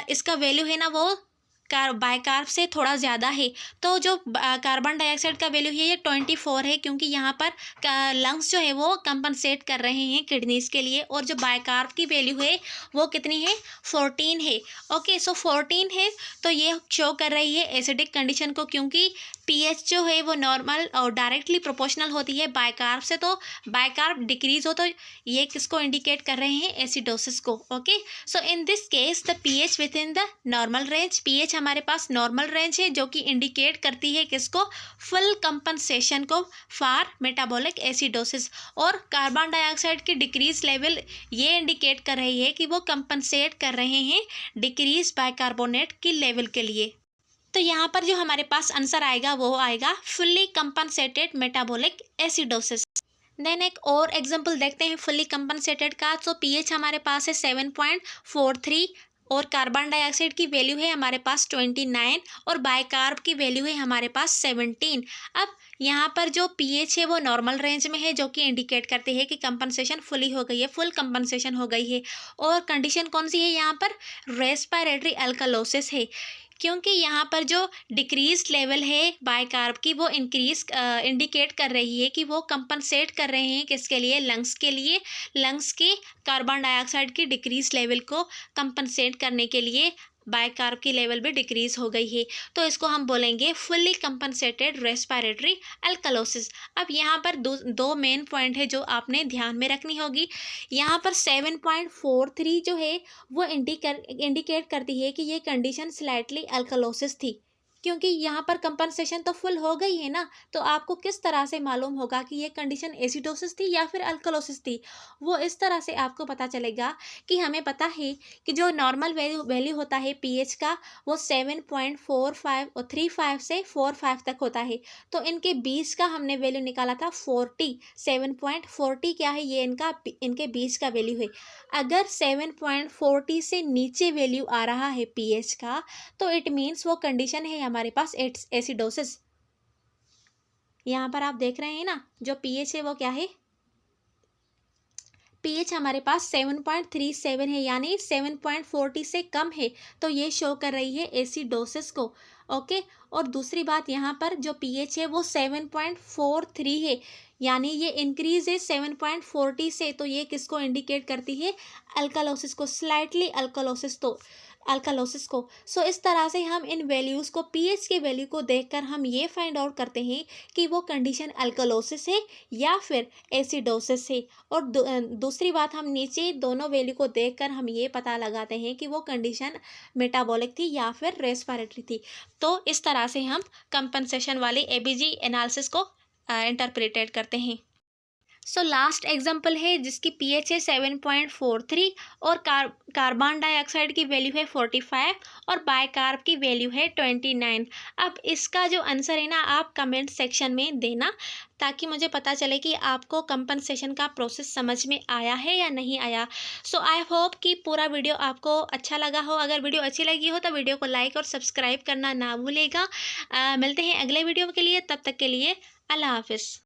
इसका वैल्यू है ना वो बाइकार्ब से थोड़ा ज़्यादा है। तो जो कार्बन डाइऑक्साइड का वैल्यू है ये 24 है क्योंकि यहाँ पर लंग्स जो है वो कंपनसेट कर रहे हैं किडनीज के लिए। और जो बाइकार्ब की वैल्यू है वो कितनी है? 14 है। ओके, सो 14 है तो ये शो कर रही है एसिडिक कंडीशन को, क्योंकि पीएच जो है वो नॉर्मल और डायरेक्टली प्रोपोर्शनल होती है बाइकार्ब से। तो बाइकार्ब डिक्रीज हो तो ये किसको इंडिकेट कर रहे हैं? एसिडोसिस को। Okay, so in this case the pH with in the normal range. PH हमारे पास नॉर्मल रेंज है जो कि इंडिकेट करती है किसको? फुल कंपनसेशन को फॉर मेटाबॉलिक एसिडोसिस। और कार्बन डाइऑक्साइड की डिक्रीज लेवल ये इंडिकेट कर रही है कि वो कंपनसेट कर रहे हैं डिक्रीज बाइकार्बोनेट की लेवल के लिए। तो यहाँ पर जो हमारे पास आंसर आएगा वो आएगा fully compensated metabolic acidosis. Then एक और एग्जांपल देखते हैं फुल्ली कंपनसेटेड का। तो पीएच हमारे पास है 7.43 और कार्बन डाइऑक्साइड की वैल्यू है हमारे पास 29 और बाइकार्ब की वैल्यू है हमारे पास 17। अब यहाँ पर जो पीएच है वो नॉर्मल रेंज में है जो कि इंडिकेट करते हैं कि कंपनसेशन फुली हो गई है, फुल कंपनसेशन हो गई है। और कंडीशन कौन सी है यहाँ पर? रेस्पिरेटरी अल्कलोसिस है, क्योंकि यहाँ पर जो डिक्रीज लेवल है बाइकार्ब की वो इंक्रीज इंडिकेट कर रही है कि वो कंपनसेट कर रहे हैं किसके लिए? लंग्स के लिए। लंग्स के कार्बन डाइऑक्साइड की डिक्रीज लेवल को कंपनसेट करने के लिए बाइकार्ब की लेवल भी डिक्रीज हो गई है। तो इसको हम बोलेंगे फुल्ली कंपनसेटेड रेस्पिरेटरी अल्कलोसिस। अब यहाँ पर दो मेन पॉइंट है जो आपने ध्यान में रखनी होगी। यहाँ पर 7.43 जो है वो इंडिकेट करती है कि ये कंडीशन स्लाइटली अल्कलोसिस थी, क्योंकि यहाँ पर कंपनसेशन तो फुल हो गई है ना। तो आपको किस तरह से मालूम होगा कि ये कंडीशन एसिडोसिस थी या फिर अल्कलोसिस थी? वो इस तरह से आपको पता चलेगा कि हमें पता है कि जो नॉर्मल वैल्यू होता है पीएच का वो 7.45 और 35 से 45 तक होता है। तो इनके बीच का हमने वैल्यू निकाला था 40। 7.40 क्या है? ये इनके बीच का वैल्यू है। अगर 7.40 से नीचे वैल्यू आ रहा है पीएच का तो इट मीन्स वो कंडीशन है हमारे पास एसिडोसिस। यहाँ पर आप देख रहे हैं ना, जो पीएच है वो क्या है? पीएच हमारे पास 7.37 है, यानी 7.40 से कम है तो ये शो कर रही है एसिडोसिस को। ओके, और दूसरी बात यहाँ पर जो पीएच है वो 7.43 है, यानी ये इंक्रीज है 7.40 से। तो ये किसको इंडिकेट करती है? अल्कलोसिस को, स्लाइटली अल्कलोसिस को। सो इस तरह से हम इन वैल्यूज़ को, पीएच के वैल्यू को देखकर हम ये फाइंड आउट करते हैं कि वो कंडीशन अल्कलोसिस है या फिर एसिडोसिस है। और दूसरी बात, हम नीचे दोनों वैल्यू को देखकर हम ये पता लगाते हैं कि वो कंडीशन मेटाबॉलिक थी या फिर रेस्पिरेटरी थी। तो इस तरह से हम कंपनसेशन वाली एबीजी एनालिसिस को इंटरप्रेटेड करते हैं। सो लास्ट एग्जाम्पल है जिसकी पीएच है 7.43 और कार्बन डाइऑक्साइड की वैल्यू है 45 और बाइकार्ब की वैल्यू है 29। अब इसका जो आंसर है ना आप कमेंट सेक्शन में देना, ताकि मुझे पता चले कि आपको कंपनसेशन का प्रोसेस समझ में आया है या नहीं आया। सो आई होप कि पूरा वीडियो आपको अच्छा लगा हो। अगर वीडियो अच्छी लगी हो तो वीडियो को लाइक और सब्सक्राइब करना ना भूलेगा। मिलते हैं अगले वीडियो के लिए, तब तक के लिए अल्लाह हाफिज़।